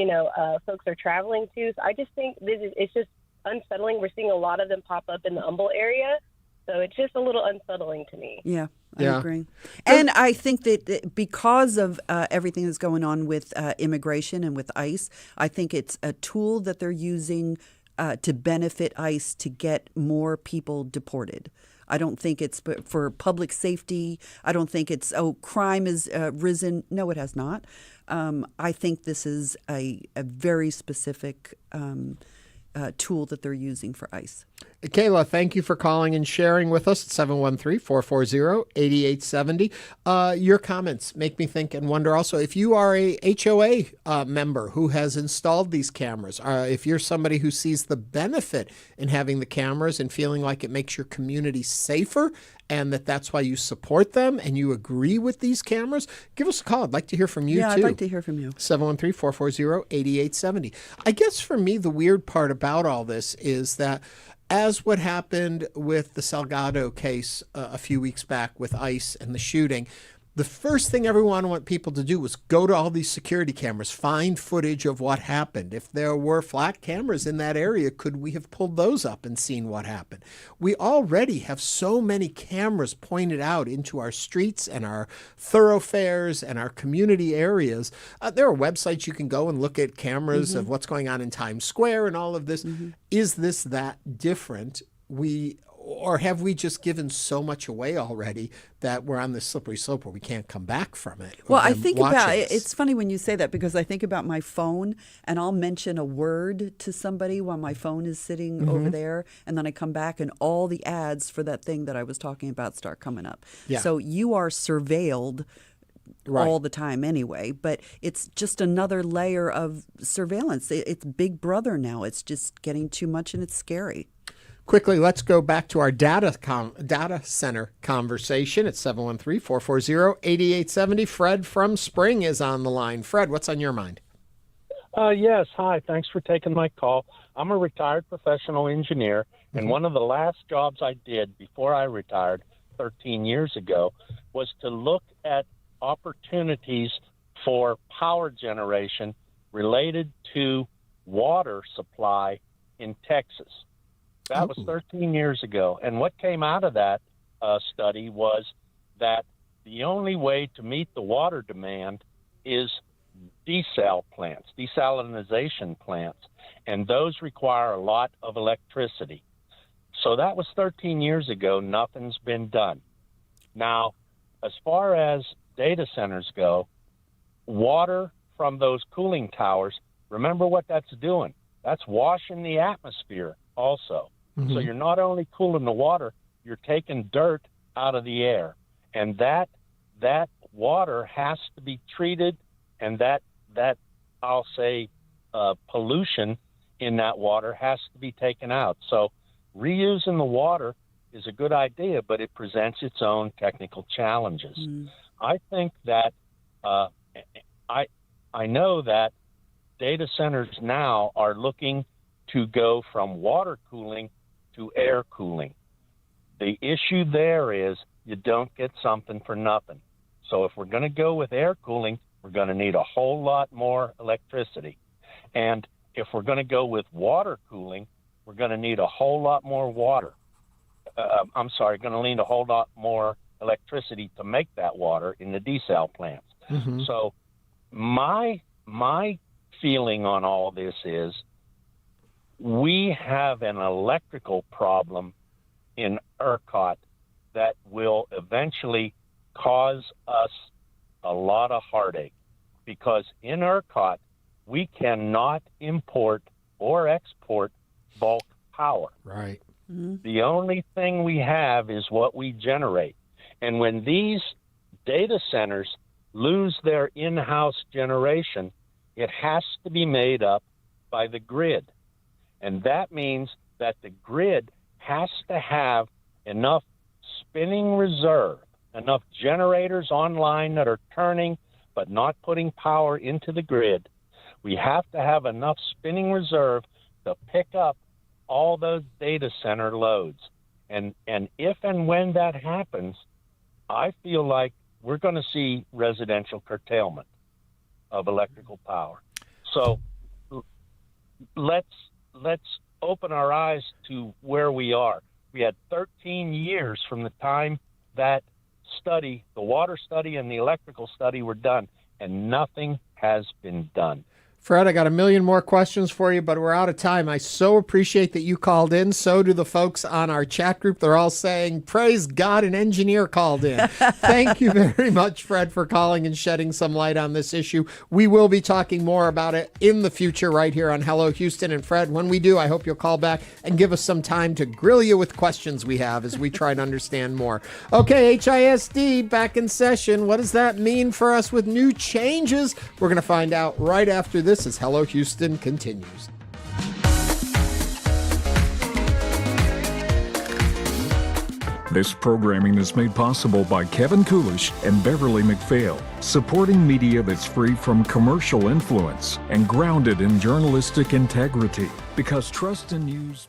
folks are traveling to? So I just think it's just unsettling. We're seeing a lot of them pop up in the Humble area. So it's just a little unsettling to me. Yeah, I agree. And I think that because of everything that's going on with immigration and with ICE, I think it's a tool that they're using to benefit ICE to get more people deported. I don't think it's for public safety. I don't think it's, crime has risen. No, it has not. I think this is a very specific tool that they're using for ICE. Kayla, thank you for calling and sharing with us at 713-440-8870. Your comments make me think and wonder also if you are a HOA member who has installed these cameras, if you're somebody who sees the benefit in having the cameras and feeling like it makes your community safer and that's why you support them and you agree with these cameras, give us a call. I'd like to hear from you, too. Yeah, I'd like to hear from you. 713-440-8870. I guess for me, the weird part about all this is that as what happened with the Salgado case a few weeks back with ICE and the shooting, the first thing everyone wanted people to do was go to all these security cameras, find footage of what happened. If there were flat cameras in that area, could we have pulled those up and seen what happened? We already have so many cameras pointed out into our streets and our thoroughfares and our community areas. There are websites you can go and look at cameras of what's going on in Times Square and all of this. Is this that different? Or have we just given so much away already that we're on this slippery slope where we can't come back from it? Well, I think about it. It's funny when you say that because I think about my phone and I'll mention a word to somebody while my phone is sitting over there. And then I come back and all the ads for that thing that I was talking about start coming up. Yeah. So you are surveilled all the time anyway, but it's just another layer of surveillance. It's Big Brother now. It's just getting too much and it's scary. Quickly, let's go back to our data center conversation at 713-440-8870. Fred from Spring is on the line. Fred, what's on your mind? Yes. Hi. Thanks for taking my call. I'm a retired professional engineer, and one of the last jobs I did before I retired 13 years ago was to look at opportunities for power generation related to water supply in Texas. That was 13 years ago. And what came out of that study was that the only way to meet the water demand is desalinization plants. And those require a lot of electricity. So that was 13 years ago. Nothing's been done. Now, as far as data centers go, water from those cooling towers, remember what that's doing. That's washing the atmosphere also. So you're not only cooling the water, you're taking dirt out of the air. And that water has to be treated, and that I'll say pollution in that water has to be taken out. So reusing the water is a good idea, but it presents its own technical challenges. I think that I know that data centers now are looking to go from water cooling to air cooling. The issue there is you don't get something for nothing. So if we're going to go with air cooling, we're going to need a whole lot more electricity. And if we're going to go with water cooling, we're going to need a whole lot more water. Going to need a whole lot more electricity to make that water in the desal plants. Mm-hmm. So my feeling on all this is we have an electrical problem in ERCOT that will eventually cause us a lot of heartache, because in ERCOT we cannot import or export bulk power. Right. The only thing we have is what we generate. And when these data centers lose their in-house generation, it has to be made up by the grid. And that means that the grid has to have enough spinning reserve, enough generators online that are turning but not putting power into the grid. We have to have enough spinning reserve to pick up all those data center loads. And if and when that happens, I feel like we're going to see residential curtailment of electrical power. So let's open our eyes to where we are. We had 13 years from the time that study, the water study and the electrical study were done, and nothing has been done. Fred, I got a million more questions for you, but we're out of time. I so appreciate that you called in. So do the folks on our chat group. They're all saying, praise God, an engineer called in. Thank you very much, Fred, for calling and shedding some light on this issue. We will be talking more about it in the future right here on Hello Houston. And Fred, when we do, I hope you'll call back and give us some time to grill you with questions we have as we try to understand more. Okay, HISD back in session. What does that mean for us with new changes? We're going to find out right after this as Hello Houston continues. This programming is made possible by Kevin Coolish and Beverly McPhail, supporting media that's free from commercial influence and grounded in journalistic integrity, because trust in news.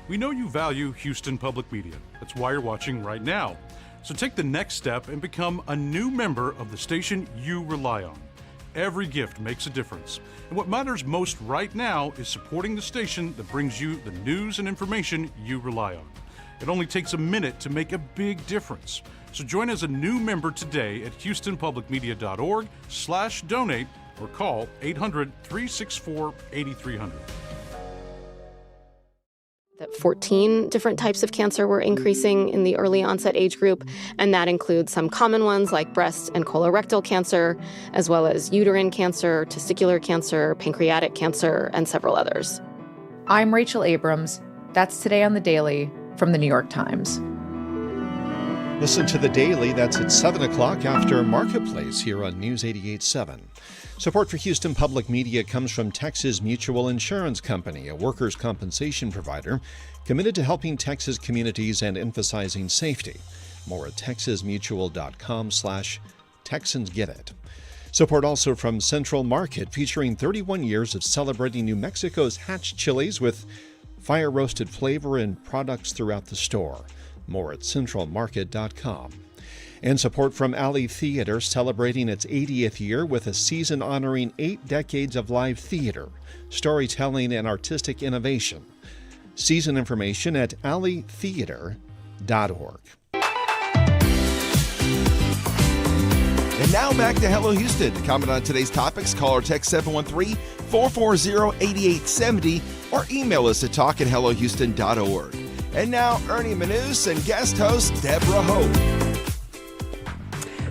We know you value Houston Public Media. That's why you're watching right now. So take the next step and become a new member of the station you rely on. Every gift makes a difference. And what matters most right now is supporting the station that brings you the news and information you rely on. It only takes a minute to make a big difference. So join as a new member today at houstonpublicmedia.org/donate or call 800-364-8300. That 14 different types of cancer were increasing in the early onset age group, and that includes some common ones like breast and colorectal cancer, as well as uterine cancer, testicular cancer, pancreatic cancer, and several others. I'm Rachel Abrams. That's Today on the Daily from the New York Times. Listen to The Daily. That's at 7 o'clock after Marketplace here on News 88.7. Support for Houston Public Media comes from Texas Mutual Insurance Company, a workers' compensation provider committed to helping Texas communities and emphasizing safety. More at texasmutual.com/TexansGetIt. Support also from Central Market, featuring 31 years of celebrating New Mexico's Hatch chilies with fire-roasted flavor and products throughout the store. More at centralmarket.com. And support from Alley Theater, celebrating its 80th year with a season honoring 8 decades of live theater, storytelling, and artistic innovation. Season information at alleytheater.org. And now back to Hello Houston. To comment on today's topics, call or text 713-440-8870 or email us at talk@hellohouston.org. And now, Ernie Manous and guest host Deborah Hope.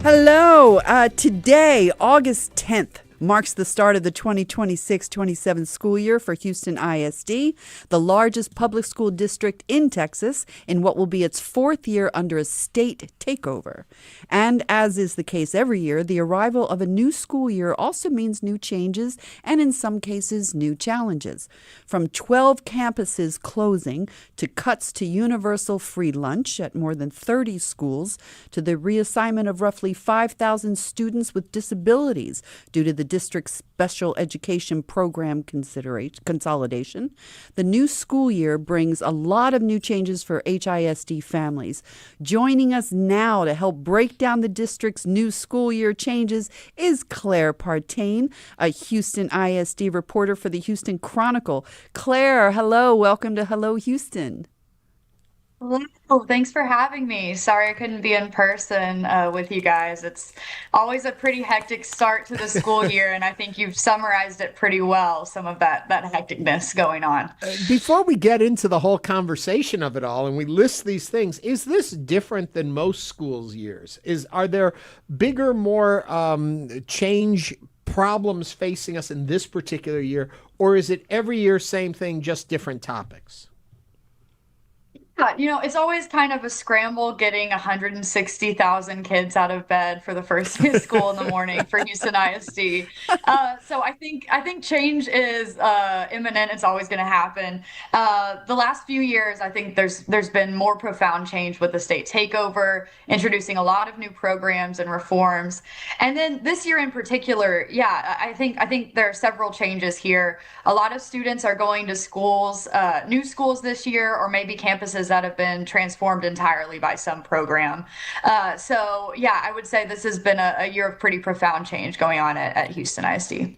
Hello. Today, August 10th, marks the start of the 2026-27 school year for Houston ISD, the largest public school district in Texas, in what will be its 4th year under a state takeover. And as is the case every year, the arrival of a new school year also means new changes and, in some cases, new challenges. From 12 campuses closing to cuts to universal free lunch at more than 30 schools to the reassignment of roughly 5,000 students with disabilities due to the district's special education program consolidation. The new school year brings a lot of new changes for HISD families. Joining us now to help break down the district's new school year changes is Claire Partain, a Houston ISD reporter for the Houston Chronicle. Claire, hello. Welcome to Hello Houston. Hello, thanks for having me. Sorry I couldn't be in person with you guys. It's always a pretty hectic start to the school year, and I think you've summarized it pretty well, some of that hecticness going on. Before we get into the whole conversation of it all and we list these things, is this different than most schools' years? Are there bigger, more change problems facing us in this particular year, or is it every year same thing, just different topics? Yeah, it's always kind of a scramble getting 160,000 kids out of bed for the first day of school in the morning for Houston ISD. So I think change is imminent. It's always going to happen. The last few years, I think there's been more profound change with the state takeover, introducing a lot of new programs and reforms. And then this year in particular, I think there are several changes here. A lot of students are going to schools, new schools this year, or maybe campuses that have been transformed entirely by some program. I would say this has been a year of pretty profound change going on at Houston ISD.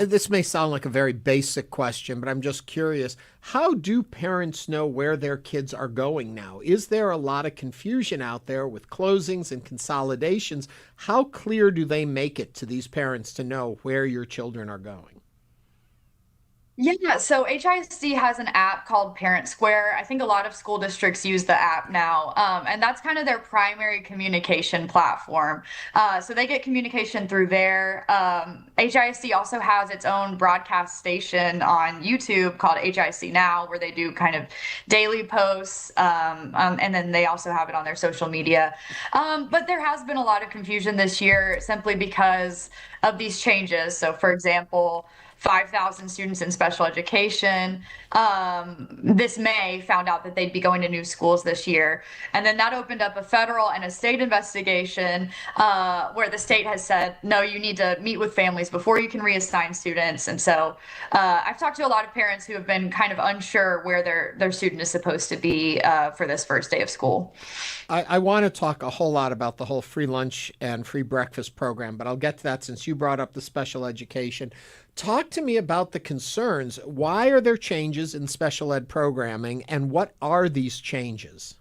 This may sound like a very basic question, but I'm just curious. How do parents know where their kids are going now? Is there a lot of confusion out there with closings and consolidations? How clear do they make it to these parents to know where your children are going? Yeah, so HISD has an app called Parent Square. I think a lot of school districts use the app now, and that's kind of their primary communication platform. So they get communication through there. HISD also has its own broadcast station on YouTube called HISD Now, where they do kind of daily posts, and then they also have it on their social media. But there has been a lot of confusion this year simply because of these changes. So, for example, 5,000 students in special education this May found out that they'd be going to new schools this year. And then that opened up a federal and a state investigation where the state has said, no, you need to meet with families before you can reassign students. And so I've talked to a lot of parents who have been kind of unsure where their student is supposed to be for this first day of school. I want to talk a whole lot about the whole free lunch and free breakfast program, but I'll get to that since you brought up the special education. Talk to me about the concerns. Why are there changes in special ed programming, and what are these changes?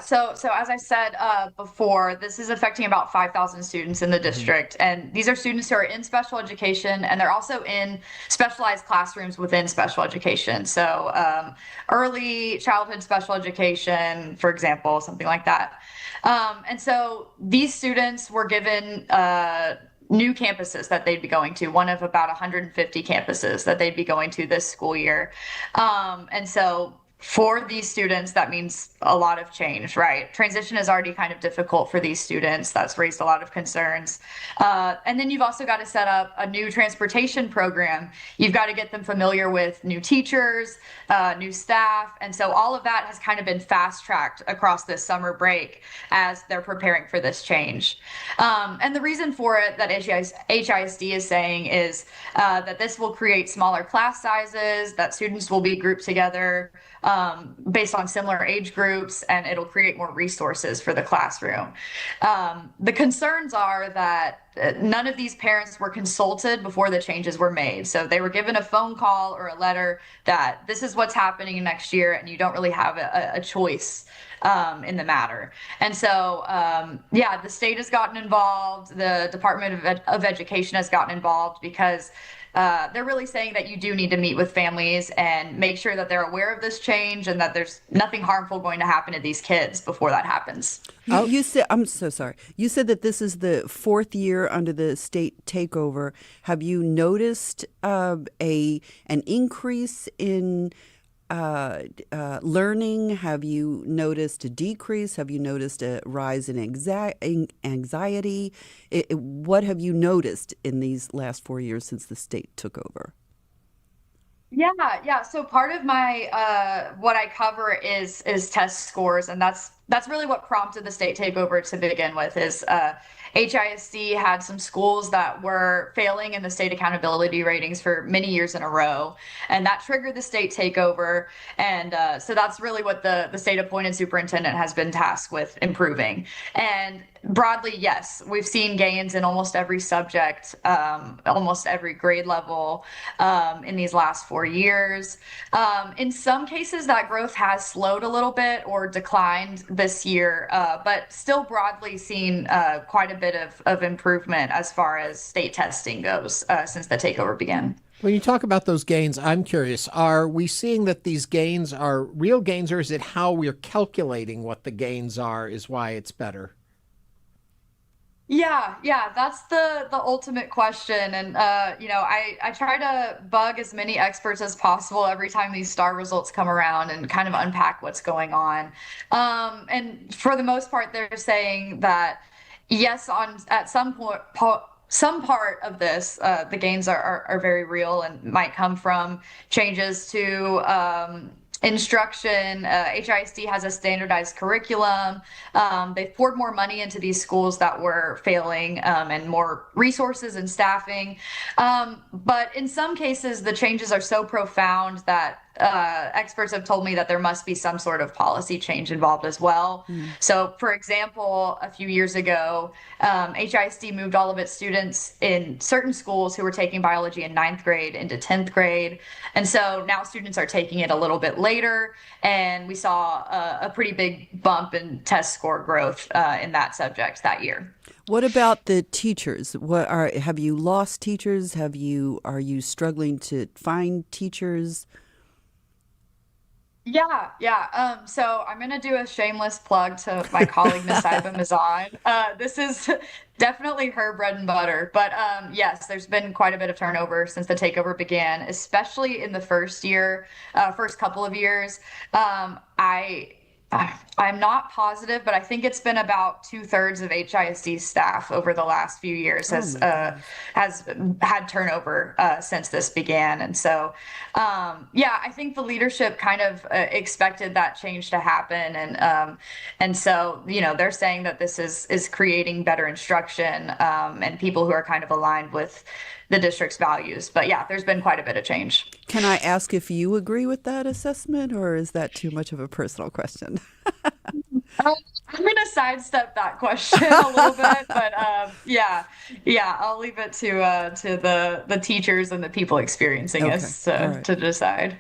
So as I said before, this is affecting about 5,000 students in the district. And these are students who are in special education, and they're also in specialized classrooms within special education. So early childhood special education, for example, something like that. And so these students were given new campuses that they'd be going to, one of about 150 campuses that they'd be going to this school year. And so for these students, that means a lot of change, right? Transition is already kind of difficult for these students. That's raised a lot of concerns. And then you've also got to set up a new transportation program. You've got to get them familiar with new teachers, new staff. And so all of that has kind of been fast-tracked across this summer break as they're preparing for this change. And the reason for it that HISD is saying is that this will create smaller class sizes, that students will be grouped together based on similar age groups, and it'll create more resources for the classroom. The concerns are that none of these parents were consulted before the changes were made. So they were given a phone call or a letter that this is what's happening next year, and you don't really have a choice in the matter. And so, the state has gotten involved. The Department of Education has gotten involved because they're really saying that you do need to meet with families and make sure that they're aware of this change and that there's nothing harmful going to happen to these kids before that happens. You said, I'm so sorry. You said that this is the fourth year under the state takeover. Have you noticed an increase in learning? Have you noticed a decrease? Have you noticed a rise in anxiety? What have you noticed in these last 4 years since the state took over? Yeah. So part of my what I cover is test scores, and that's that's really what prompted the state takeover to begin with. Is HISD had some schools that were failing in the state accountability ratings for many years in a row, and that triggered the state takeover. And so that's really what the state appointed superintendent has been tasked with improving. And broadly, yes, we've seen gains in almost every subject, almost every grade level in these last 4 years. In some cases, that growth has slowed a little bit or declined this year, but still broadly seen quite a bit of improvement as far as state testing goes since the takeover began. When you talk about those gains, I'm curious, are we seeing that these gains are real gains, or is it how we're calculating what the gains are is why it's better? Yeah, that's the ultimate question. And, I try to bug as many experts as possible every time these STAR results come around and kind of unpack what's going on. And for the most part, they're saying that, yes, at some point, some part of this, the gains are very real and might come from changes to instruction. HISD has a standardized curriculum. They've poured more money into these schools that were failing and more resources and staffing. But in some cases, the changes are so profound that experts have told me that there must be some sort of policy change involved as well. So, for example, a few years ago, HISD moved all of its students in certain schools who were taking biology in 9th grade into 10th grade. And so now students are taking it a little bit later, and we saw a pretty big bump in test score growth in that subject that year. What about the teachers? Have you lost teachers? Are you struggling to find teachers? Yeah. So I'm going to do a shameless plug to my colleague, Ms. Iba Mizan. This is definitely her bread and butter. But yes, there's been quite a bit of turnover since the takeover began, especially in the first couple of years. I'm not positive, but I think it's been about 2/3 of HISD staff over the last few years has had turnover since this began. And so, I think the leadership kind of expected that change to happen. And so, they're saying that this is creating better instruction and people who are kind of aligned with the district's values. But yeah, there's been quite a bit of change. Can I ask if you agree with that assessment, or is that too much of a personal question? I'm going to sidestep that question a little bit, but I'll leave it to the teachers and the people experiencing this to decide.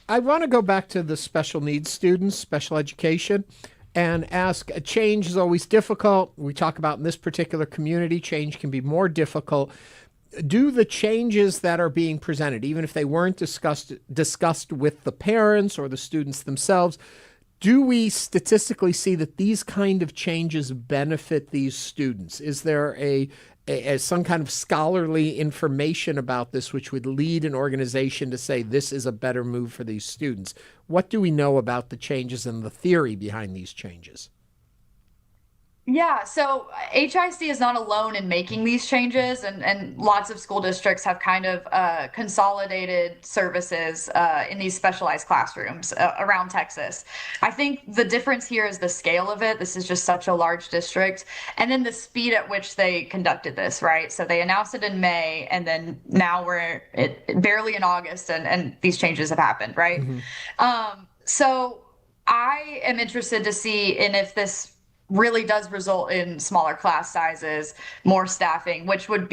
I want to go back to the special needs students, special education, and ask, a change is always difficult. We talk about in this particular community, change can be more difficult. Do the changes that are being presented, even if they weren't discussed with the parents or the students themselves, do we statistically see that these kind of changes benefit these students? Is there some kind of scholarly information about this which would lead an organization to say this is a better move for these students? What do we know about the changes and the theory behind these changes? Yeah, so HISD is not alone in making these changes, and lots of school districts have kind of consolidated services in these specialized classrooms around Texas. I think the difference here is the scale of it. This is just such a large district, and then the speed at which they conducted this, right? So they announced it in May, and then now we're barely in August, and these changes have happened, right? Mm-hmm. So I am interested to see if this really does result in smaller class sizes, more staffing, which would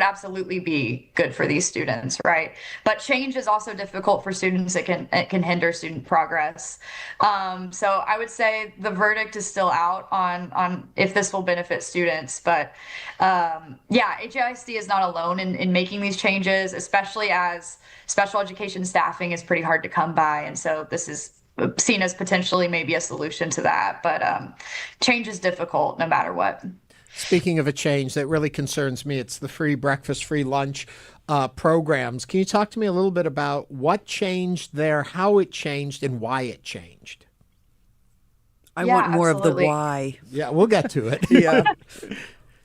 absolutely be good for these students, right? But change is also difficult for students. It can hinder student progress. So I would say the verdict is still out on if this will benefit students. But HISD is not alone in making these changes, especially as special education staffing is pretty hard to come by. And so this is seen as potentially maybe a solution to that. But change is difficult no matter what. Speaking of a change that really concerns me, it's the free breakfast, free lunch programs. Can you talk to me a little bit about what changed there, how it changed, and why it changed? I want more absolutely. Of the why. Yeah, we'll get to it. Yeah.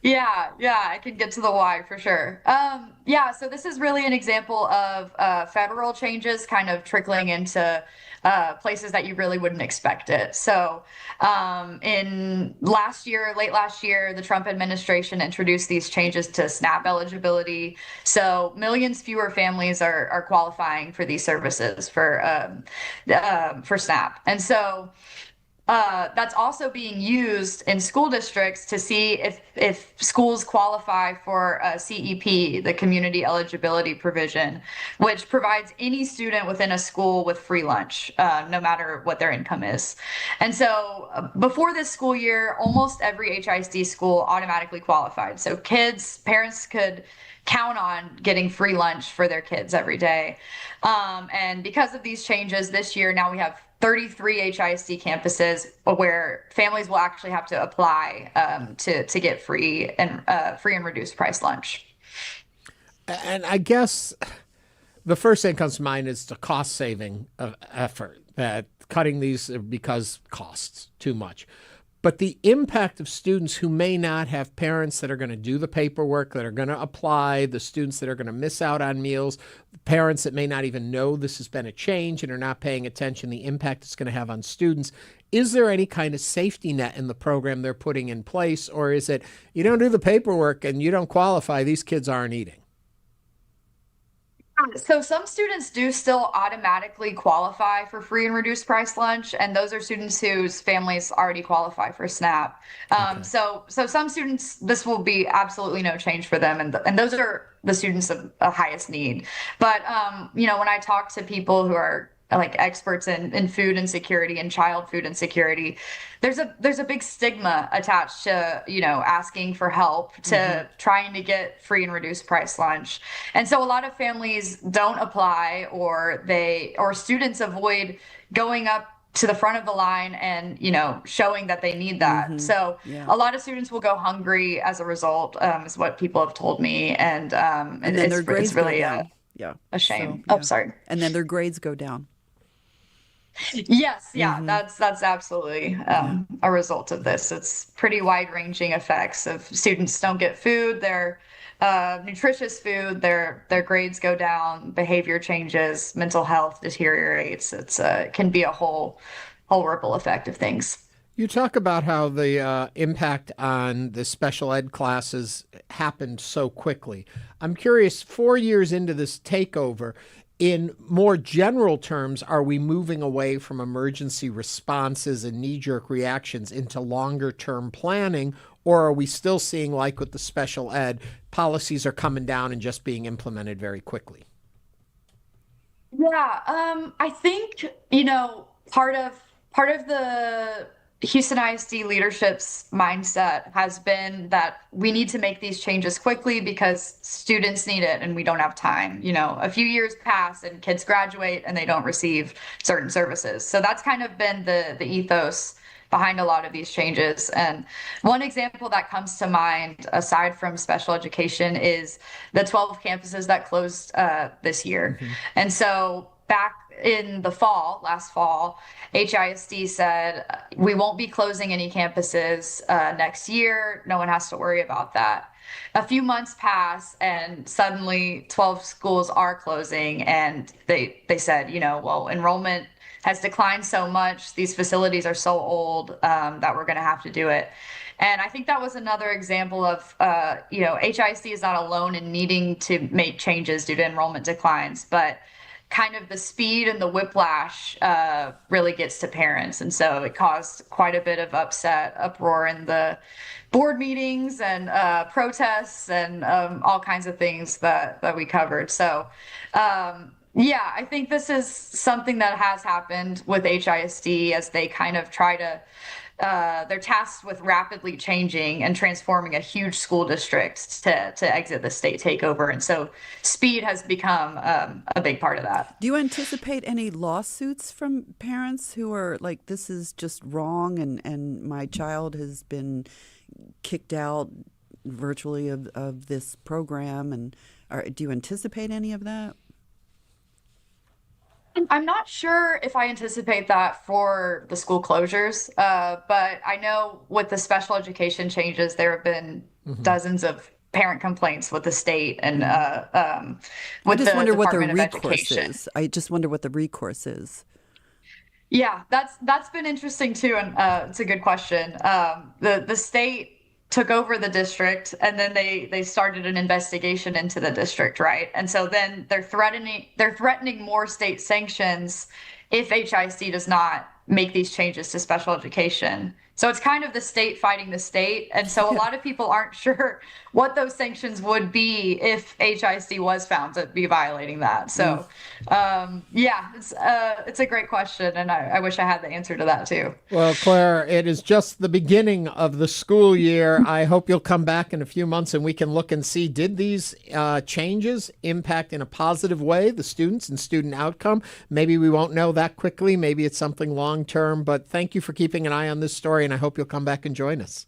Yeah, I can get to the why for sure. So this is really an example of federal changes kind of trickling into places that you really wouldn't expect it. So in late last year, the Trump administration introduced these changes to SNAP eligibility. So millions fewer families are qualifying for these services for SNAP. And so that's also being used in school districts to see if schools qualify for CEP, the community eligibility provision, which provides any student within a school with free lunch, no matter what their income is. And so before this school year, almost every HISD school automatically qualified. So parents could count on getting free lunch for their kids every day. And because of these changes this year, now we have 33 HISD campuses where families will actually have to apply to get free and reduced price lunch. And I guess the first thing that comes to mind is the cost saving effort, that cutting these because costs too much. But the impact of students who may not have parents that are going to do the paperwork, that are going to apply, the students that are going to miss out on meals, parents that may not even know this has been a change and are not paying attention, the impact it's going to have on students. Is there any kind of safety net in the program they're putting in place? Or is it, you don't do the paperwork and you don't qualify, these kids aren't eating? So some students do still automatically qualify for free and reduced price lunch, and those are students whose families already qualify for SNAP. So some students, this will be absolutely no change for them, and those are the students of highest need. But when I talk to people who are like experts in food insecurity and child food insecurity, there's a big stigma attached to asking for help, to trying to get free and reduced price lunch. And so a lot of families don't apply, or students avoid going up to the front of the line and showing that they need that. So a lot of students will go hungry as a result, is what people have told me, and then their grades it's really go down. a shame. So, Sorry. And then their grades go down. Yes, that's absolutely a result of this. It's pretty wide-ranging effects of students don't get food, their nutritious food, their grades go down, behavior changes, mental health deteriorates. It can be a whole ripple effect of things. You talk about how the impact on the special ed classes happened so quickly. I'm curious, 4 years into this takeover, in more general terms, are we moving away from emergency responses and knee-jerk reactions into longer-term planning, or are we still seeing, like with the special ed, policies are coming down and just being implemented very quickly? Yeah, I think, part of the Houston ISD leadership's mindset has been that we need to make these changes quickly because students need it and we don't have time. A few years pass and kids graduate and they don't receive certain services. So that's kind of been the ethos behind a lot of these changes. And one example that comes to mind, aside from special education, is the 12 campuses that closed this year. And so back in the last fall, HISD said, we won't be closing any campuses next year. No one has to worry about that. A few months pass and suddenly 12 schools are closing, and they said, enrollment has declined so much, these facilities are so old that we're going to have to do it. And I think that was another example of, HISD is not alone in needing to make changes due to enrollment declines, but kind of the speed and the whiplash really gets to parents. And so it caused quite a bit of uproar in the board meetings and protests and all kinds of things that we covered. So I think this is something that has happened with HISD as they kind of try to they're tasked with rapidly changing and transforming a huge school district to exit the state takeover. And so speed has become a big part of that. Do you anticipate any lawsuits from parents who are like, this is just wrong and my child has been kicked out virtually of this program? And do you anticipate any of that? I'm not sure if I anticipate that for the school closures, but I know with the special education changes, there have been dozens of parent complaints with the state and with I just the wonder what the Department of recourse Education. is. I just wonder what the recourse is. Yeah, that's been interesting too, and it's a good question. The state took over the district, and then they started an investigation into the district, right? And so then they're threatening more state sanctions if HIC does not make these changes to special education. So it's kind of the state fighting the state. And so a lot of people aren't sure what those sanctions would be if HIC was found to be violating that. So, it's a great question. And I wish I had the answer to that too. Well, Claire, it is just the beginning of the school year. I hope you'll come back in a few months and we can look and see, did these changes impact in a positive way the students and student outcome? Maybe we won't know that quickly. Maybe it's something long term. But thank you for keeping an eye on this story, and I hope you'll come back and join us.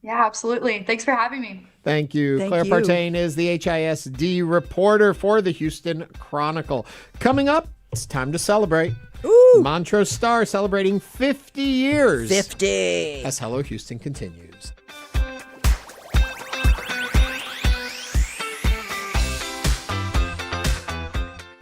Yeah, absolutely. Thanks for having me. Thank you. Claire Partain is the HISD reporter for the Houston Chronicle. Coming up, it's time to celebrate. Ooh. Montrose Star celebrating 50 years. 50. As Hello Houston continues.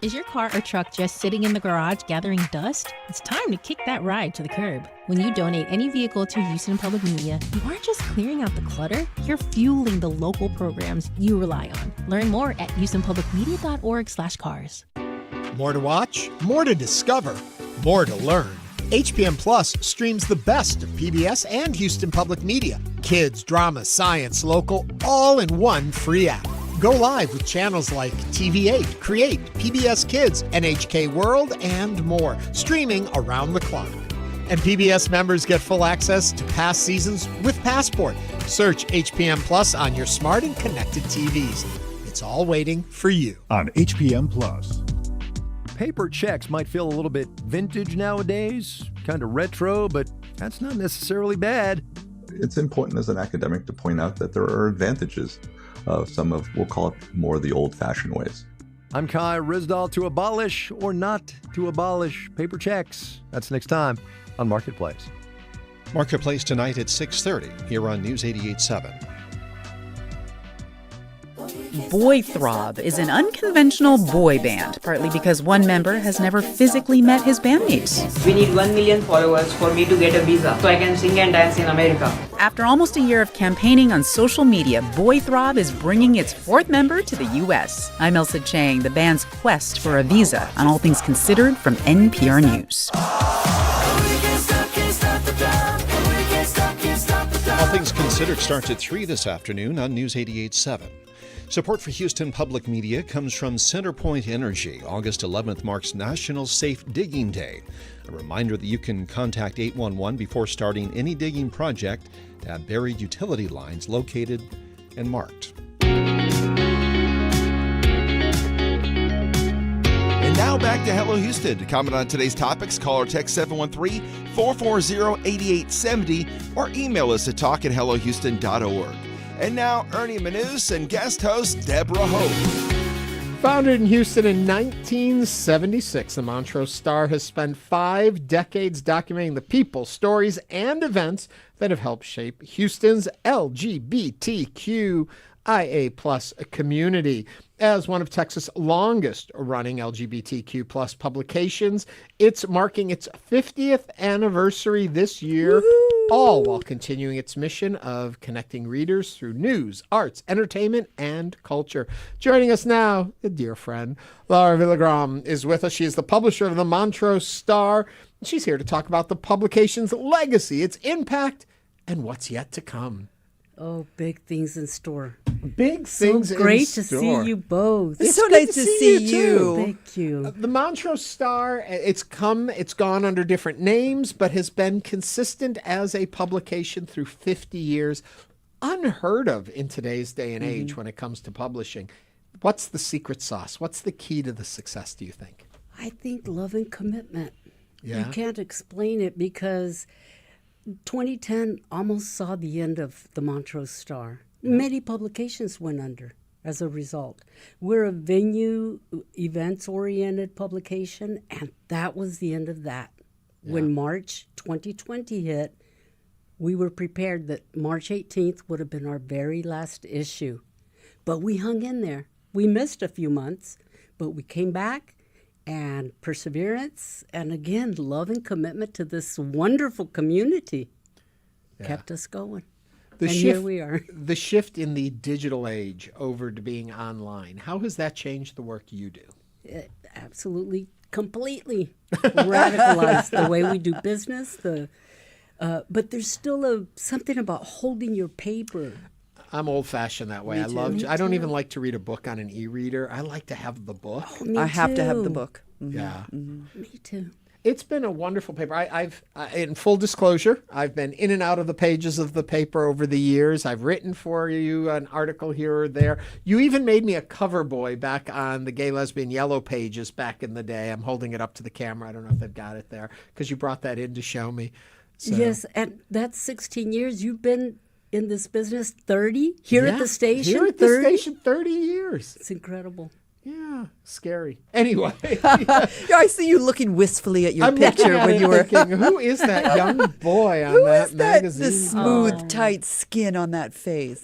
Is your car or truck just sitting in the garage gathering dust? It's time to kick that ride to the curb. When you donate any vehicle to Houston Public Media, you aren't just clearing out the clutter, you're fueling the local programs you rely on. Learn more at houstonpublicmedia.org/cars. More to watch, more to discover, more to learn. HPM Plus streams the best of PBS and Houston Public Media. Kids, drama, science, local, all in one free app. Go live with channels like TV8, Create, PBS Kids, NHK World, and more, streaming around the clock. And PBS members get full access to past seasons with Passport. Search HPM Plus on your smart and connected TVs. It's all waiting for you. On HPM Plus. Paper checks might feel a little bit vintage nowadays, kind of retro, but that's not necessarily bad. It's important as an academic to point out that there are advantages of some of, we'll call it more the old-fashioned ways. I'm Kai Rizdal. To abolish or not to abolish paper checks. That's next time on Marketplace. Marketplace tonight at 6:30 here on News 88.7. Boy Throb is an unconventional boy band, partly because one member has never physically met his bandmates. We need 1 million followers for me to get a visa so I can sing and dance in America. After almost a year of campaigning on social media, Boy Throb is bringing its fourth member to the U.S. I'm Elsa Chang, the band's quest for a visa on All Things Considered from NPR News. All Things Considered starts at 3 this afternoon on News 88.7. Support for Houston Public Media comes from CenterPoint Energy. August 11th marks National Safe Digging Day. A reminder that you can contact 811 before starting any digging project to have buried utility lines located and marked. And now back to Hello Houston. To comment on today's topics, call or text 713-440-8870 or email us at talk@hellohouston.org. And now, Ernie Manous and guest host Deborah Hope. Founded in Houston in 1976, the Montrose Star has spent 5 decades documenting the people, stories, and events that have helped shape Houston's LGBTQIA+ community. As one of Texas' longest-running LGBTQ+ publications, it's marking its 50th anniversary this year. Woo-hoo! All while continuing its mission of connecting readers through news, arts, entertainment, and culture. Joining us now, a dear friend, Laura Villagran is with us. She is the publisher of the Montrose Star. She's here to talk about the publication's legacy, its impact, and what's yet to come. Oh, big things in store. Big things in store. So great to see you both. It's so nice to see you. Thank you. The Montrose Star, it's gone under different names, but has been consistent as a publication through 50 years. Unheard of in today's day and age when it comes to publishing. What's the secret sauce? What's the key to the success, do you think? I think love and commitment. Yeah. You can't explain it because 2010 almost saw the end of the Montrose Star. Yeah. Many publications went under as a result. We're a venue, events-oriented publication, and that was the end of that. Yeah. When March 2020 hit, We were prepared that March 18th would have been our very last issue. But we hung in there. We missed a few months, but we came back, and perseverance and, again, love and commitment to this wonderful community kept us going. Here we are. The shift in the digital age over to being online, how has that changed the work you do? It absolutely, completely radicalized the way we do business. But there's still something about holding your paper. I'm old-fashioned that way. I don't even like to read a book on an e-reader. I like to have the book. Oh, I have to have the book. Mm-hmm. Yeah. Mm-hmm. Me too. It's been a wonderful paper. I've in full disclosure, I've been in and out of the pages of the paper over the years. I've written for you an article here or there. You even made me a cover boy back on the Gay Lesbian Yellow pages back in the day. I'm holding it up to the camera. I don't know if they've got it there because you brought that in to show me. So. Yes, and that's 16 years. You've been in this business 30 here at the station. Here at the station, 30 years. It's incredible. Yeah, scary. Anyway, I see you looking wistfully at your picture when you were thinking, who is that young boy on that magazine? The smooth, tight skin on that face.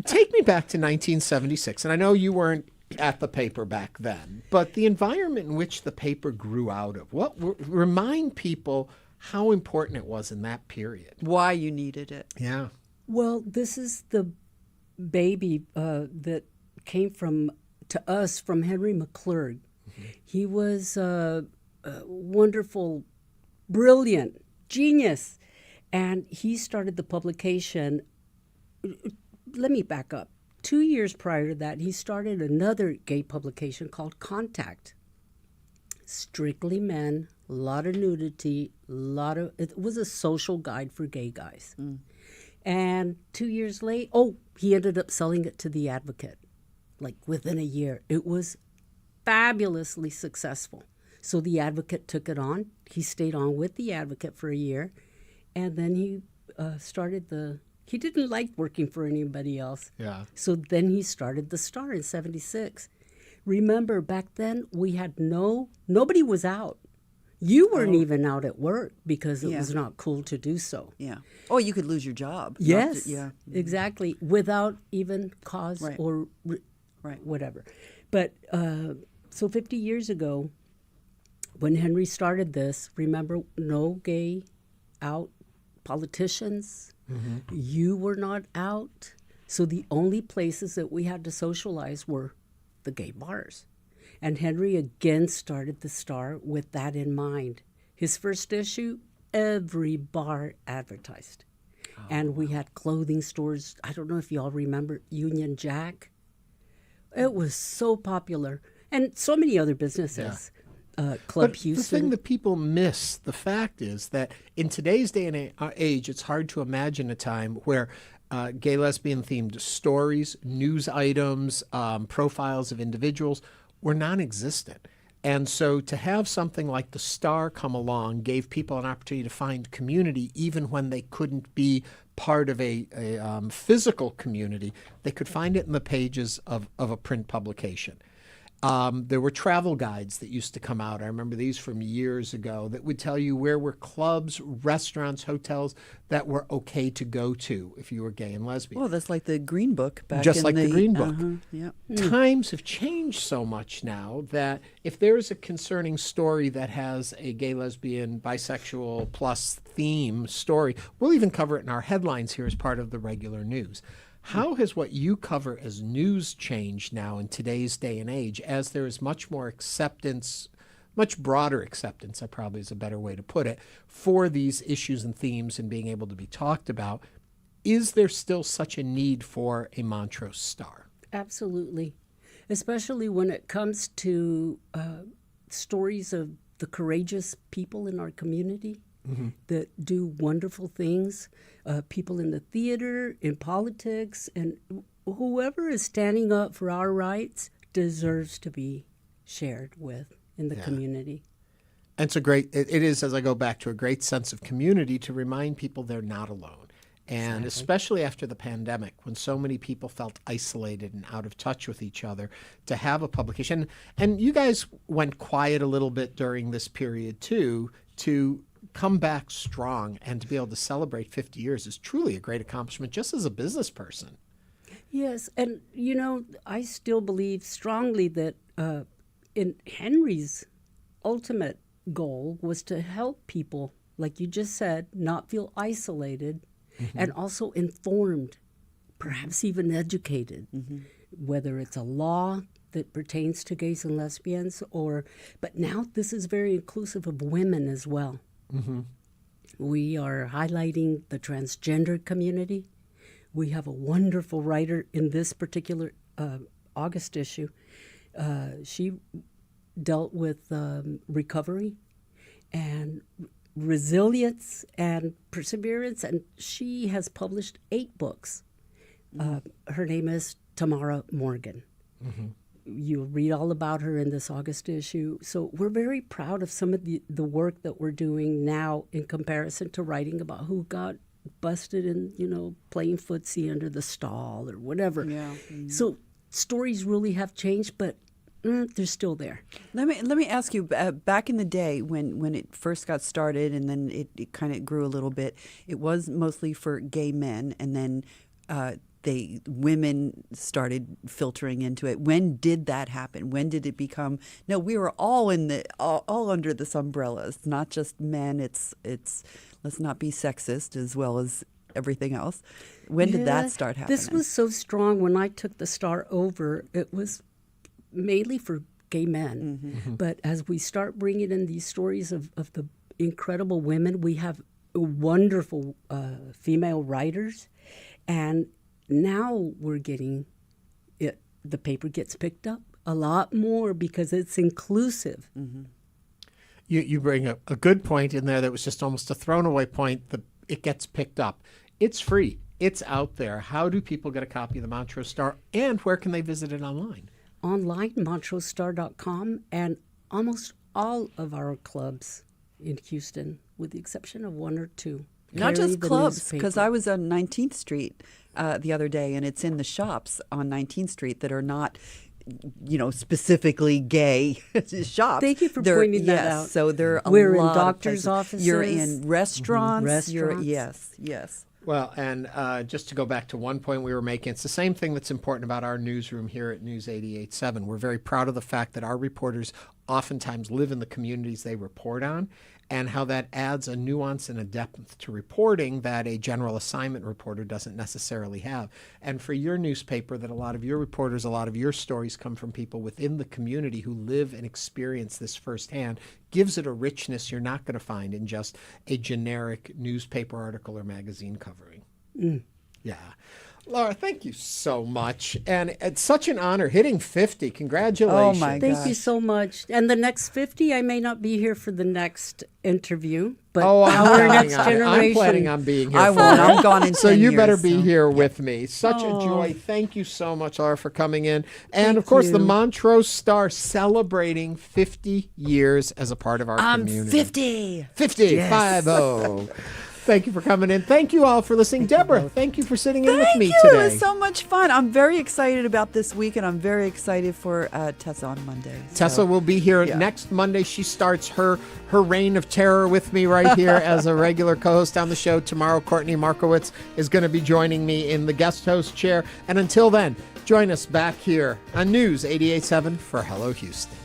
Take me back to 1976, and I know you weren't at the paper back then, but the environment in which the paper grew out of. Remind people how important it was in that period. Why you needed it. Yeah. Well, this is the baby that came to us from Henry McClurg. Mm-hmm. He was a wonderful, brilliant, genius, and he started the publication. Let me back up. 2 years prior to that, he started another gay publication called Contact. Strictly men, a lot of nudity, it was a social guide for gay guys. Mm. And 2 years late, he ended up selling it to The Advocate, like within a year. It was fabulously successful. So The Advocate took it on. He stayed on with The Advocate for a year. And then he he didn't like working for anybody else. Yeah. So then he started The Star in 76. Remember, back then, we had nobody was out. You weren't even out at work because it was not cool to do so. Yeah. Oh, you could lose your job. Yes. Exactly. Without even cause or whatever. But so 50 years ago, when Henry started this, remember, no gay out politicians. Mm-hmm. You were not out. So the only places that we had to socialize were the gay bars. And Henry again started The Star with that in mind. His first issue, every bar advertised. And we had clothing stores. I don't know if y'all remember Union Jack. It was so popular. And so many other businesses. Club Houston. The thing that people miss, the fact is that in today's day and age, it's hard to imagine a time where gay, lesbian-themed stories, news items, profiles of individuals were non-existent. And so to have something like The Star come along gave people an opportunity to find community even when they couldn't be part of a physical community. They could find it in the pages of a print publication. There were travel guides that used to come out. I remember these from years ago that would tell you where were clubs, restaurants, hotels that were okay to go to if you were gay and lesbian. Well, that's like the Green Book back Just in like the Green Book. Yeah. Times have changed so much now that if there's a concerning story that has a gay, lesbian, bisexual plus theme story, we'll even cover it in our headlines here as part of the regular news. How has what you cover as news changed now in today's day and age as there is much more acceptance, much broader acceptance, I probably is a better way to put it, for these issues and themes and being able to be talked about? Is there still such a need for a Montrose Star? Absolutely, especially when it comes to stories of the courageous people in our community. Mm-hmm. That do wonderful things, people in the theater, in politics, and whoever is standing up for our rights deserves to be shared with in the community. And it's it is, as I go back, to a great sense of community to remind people they're not alone. And especially after the pandemic, when so many people felt isolated and out of touch with each other, to have a publication. And you guys went quiet a little bit during this period, too, to come back strong and to be able to celebrate 50 years is truly a great accomplishment just as a business person. Yes, and I still believe strongly that in Henry's ultimate goal was to help people, like you just said, not feel isolated and also informed, perhaps even educated, whether it's a law that pertains to gays and lesbians but now this is very inclusive of women as well. We are highlighting the transgender community. We have a wonderful writer in this particular August issue. She dealt with recovery and resilience and perseverance, and she has published 8 books. Her name is Tamara Morgan. You'll read all about her in this August issue. So we're very proud of some of the work that we're doing now in comparison to writing about who got busted in, playing footsie under the stall or whatever. Yeah. So stories really have changed, but they're still there. Let me ask you, back in the day when it first got started and then it kind of grew a little bit, it was mostly for gay men, and then women started filtering into it. When did that happen? When did it become, no, we were all all under this umbrella. It's not just men. It's let's not be sexist as well as everything else. When did that start happening? This was so strong when I took the Star over. It was mainly for gay men. But as we start bringing in these stories of the incredible women, we have wonderful female writers, and now we're getting it. The paper gets picked up a lot more because it's inclusive. You bring a good point in there that was just almost a thrown away point. It gets picked up. It's free. It's out there. How do people get a copy of the Montrose Star, and where can they visit it online? Online, montrosestar.com, and almost all of our clubs in Houston, with the exception of 1 or 2. Not just clubs, because I was on 19th Street the other day, and it's in the shops on 19th Street that are not, specifically gay shops. Thank you for pointing that out. So we're in doctors' offices. You're in restaurants. Yes. Well, and just to go back to one point we were making, it's the same thing that's important about our newsroom here at News 88.7. We're very proud of the fact that our reporters oftentimes live in the communities they report on, and how that adds a nuance and a depth to reporting that a general assignment reporter doesn't necessarily have. And for your newspaper, that a lot of your reporters, a lot of your stories come from people within the community who live and experience this firsthand, gives it a richness you're not going to find in just a generic newspaper article or magazine covering. Yeah. Laura, thank you so much. And it's such an honor. Hitting 50. Congratulations. Oh, my gosh. Thank you so much. And the next 50, I may not be here for the next interview, but our next generation. I'm planning on being here. I won't. I'm gone in 10 So you years, better be here with me. Such a joy. Thank you so much, Laura, for coming in. And, of course, the Montrose Star celebrating 50 years as a part of our community. 50. 50. Yes. 50. Thank you for coming in. Thank you all for listening. Deborah, thank you for sitting in with me Thank you. today. It was so much fun. I'm very excited about this week, and I'm very excited for Tessa on Monday. Tessa will be here next Monday. She starts her reign of terror with me right here as a regular co-host on the show. Tomorrow, Courtney Markowitz is going to be joining me in the guest host chair. And until then, join us back here on News 88.7 for Hello Houston.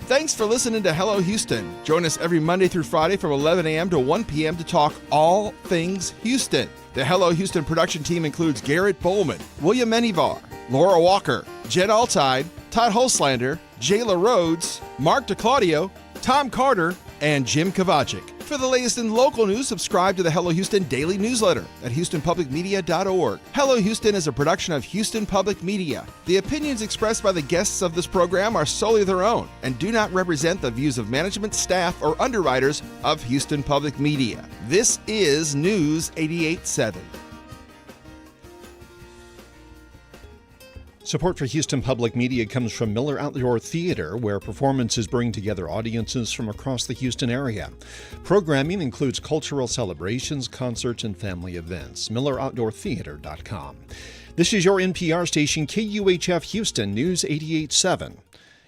Thanks for listening to Hello Houston. Join us every Monday through Friday from 11 a.m. to 1 p.m. to talk all things Houston. The Hello Houston production team includes Garrett Bowman, William Menivar, Laura Walker, Jen Altide, Todd Holslander, Jayla Rhodes, Mark DeClaudio, Tom Carter, and Jim Kovacic. For the latest in local news, subscribe to the Hello Houston daily newsletter at HoustonPublicMedia.org. Hello Houston is a production of Houston Public Media. The opinions expressed by the guests of this program are solely their own and do not represent the views of management, staff, or underwriters of Houston Public Media. This is News 88.7. Support for Houston Public Media comes from Miller Outdoor Theater, where performances bring together audiences from across the Houston area. Programming includes cultural celebrations, concerts, and family events. MillerOutdoorTheater.com. This is your NPR station, KUHF Houston, News 88.7.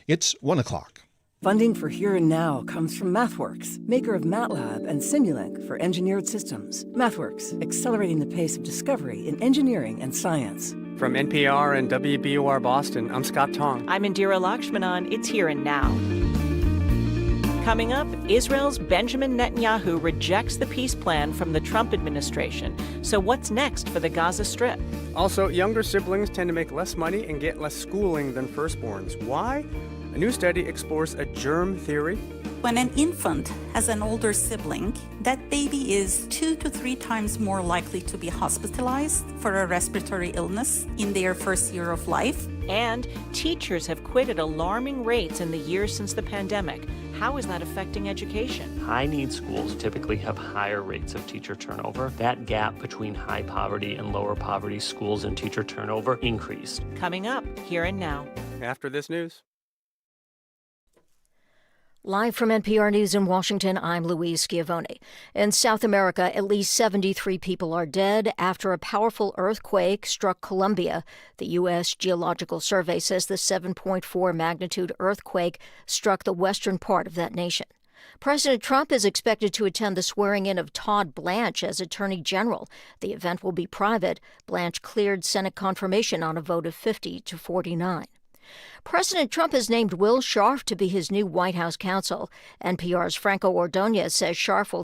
It's 1 o'clock. Funding for Here and Now comes from MathWorks, maker of MATLAB and Simulink for engineered systems. MathWorks, accelerating the pace of discovery in engineering and science. From NPR and WBUR Boston, I'm Scott Tong. I'm Indira Lakshmanan. It's Here and Now. Coming up, Israel's Benjamin Netanyahu rejects the peace plan from the Trump administration. So what's next for the Gaza Strip? Also, younger siblings tend to make less money and get less schooling than firstborns. Why? A new study explores a germ theory. When an infant has an older sibling, that baby is 2 to 3 times more likely to be hospitalized for a respiratory illness in their first year of life. And teachers have quit at alarming rates in the years since the pandemic. How is that affecting education? High-need schools typically have higher rates of teacher turnover. That gap between high poverty and lower poverty schools and teacher turnover increased. Coming up, Here and Now. After this news. Live from NPR News in Washington, I'm Louise Schiavone. In South America, at least 73 people are dead after a powerful earthquake struck Colombia. The U.S. Geological Survey says the 7.4 magnitude earthquake struck the western part of that nation. President Trump is expected to attend the swearing-in of Todd Blanche as Attorney General. The event will be private. Blanche cleared Senate confirmation on a vote of 50 to 49. President Trump has named Will Scharf to be his new White House counsel. NPR's Franco Ordonez says Scharf will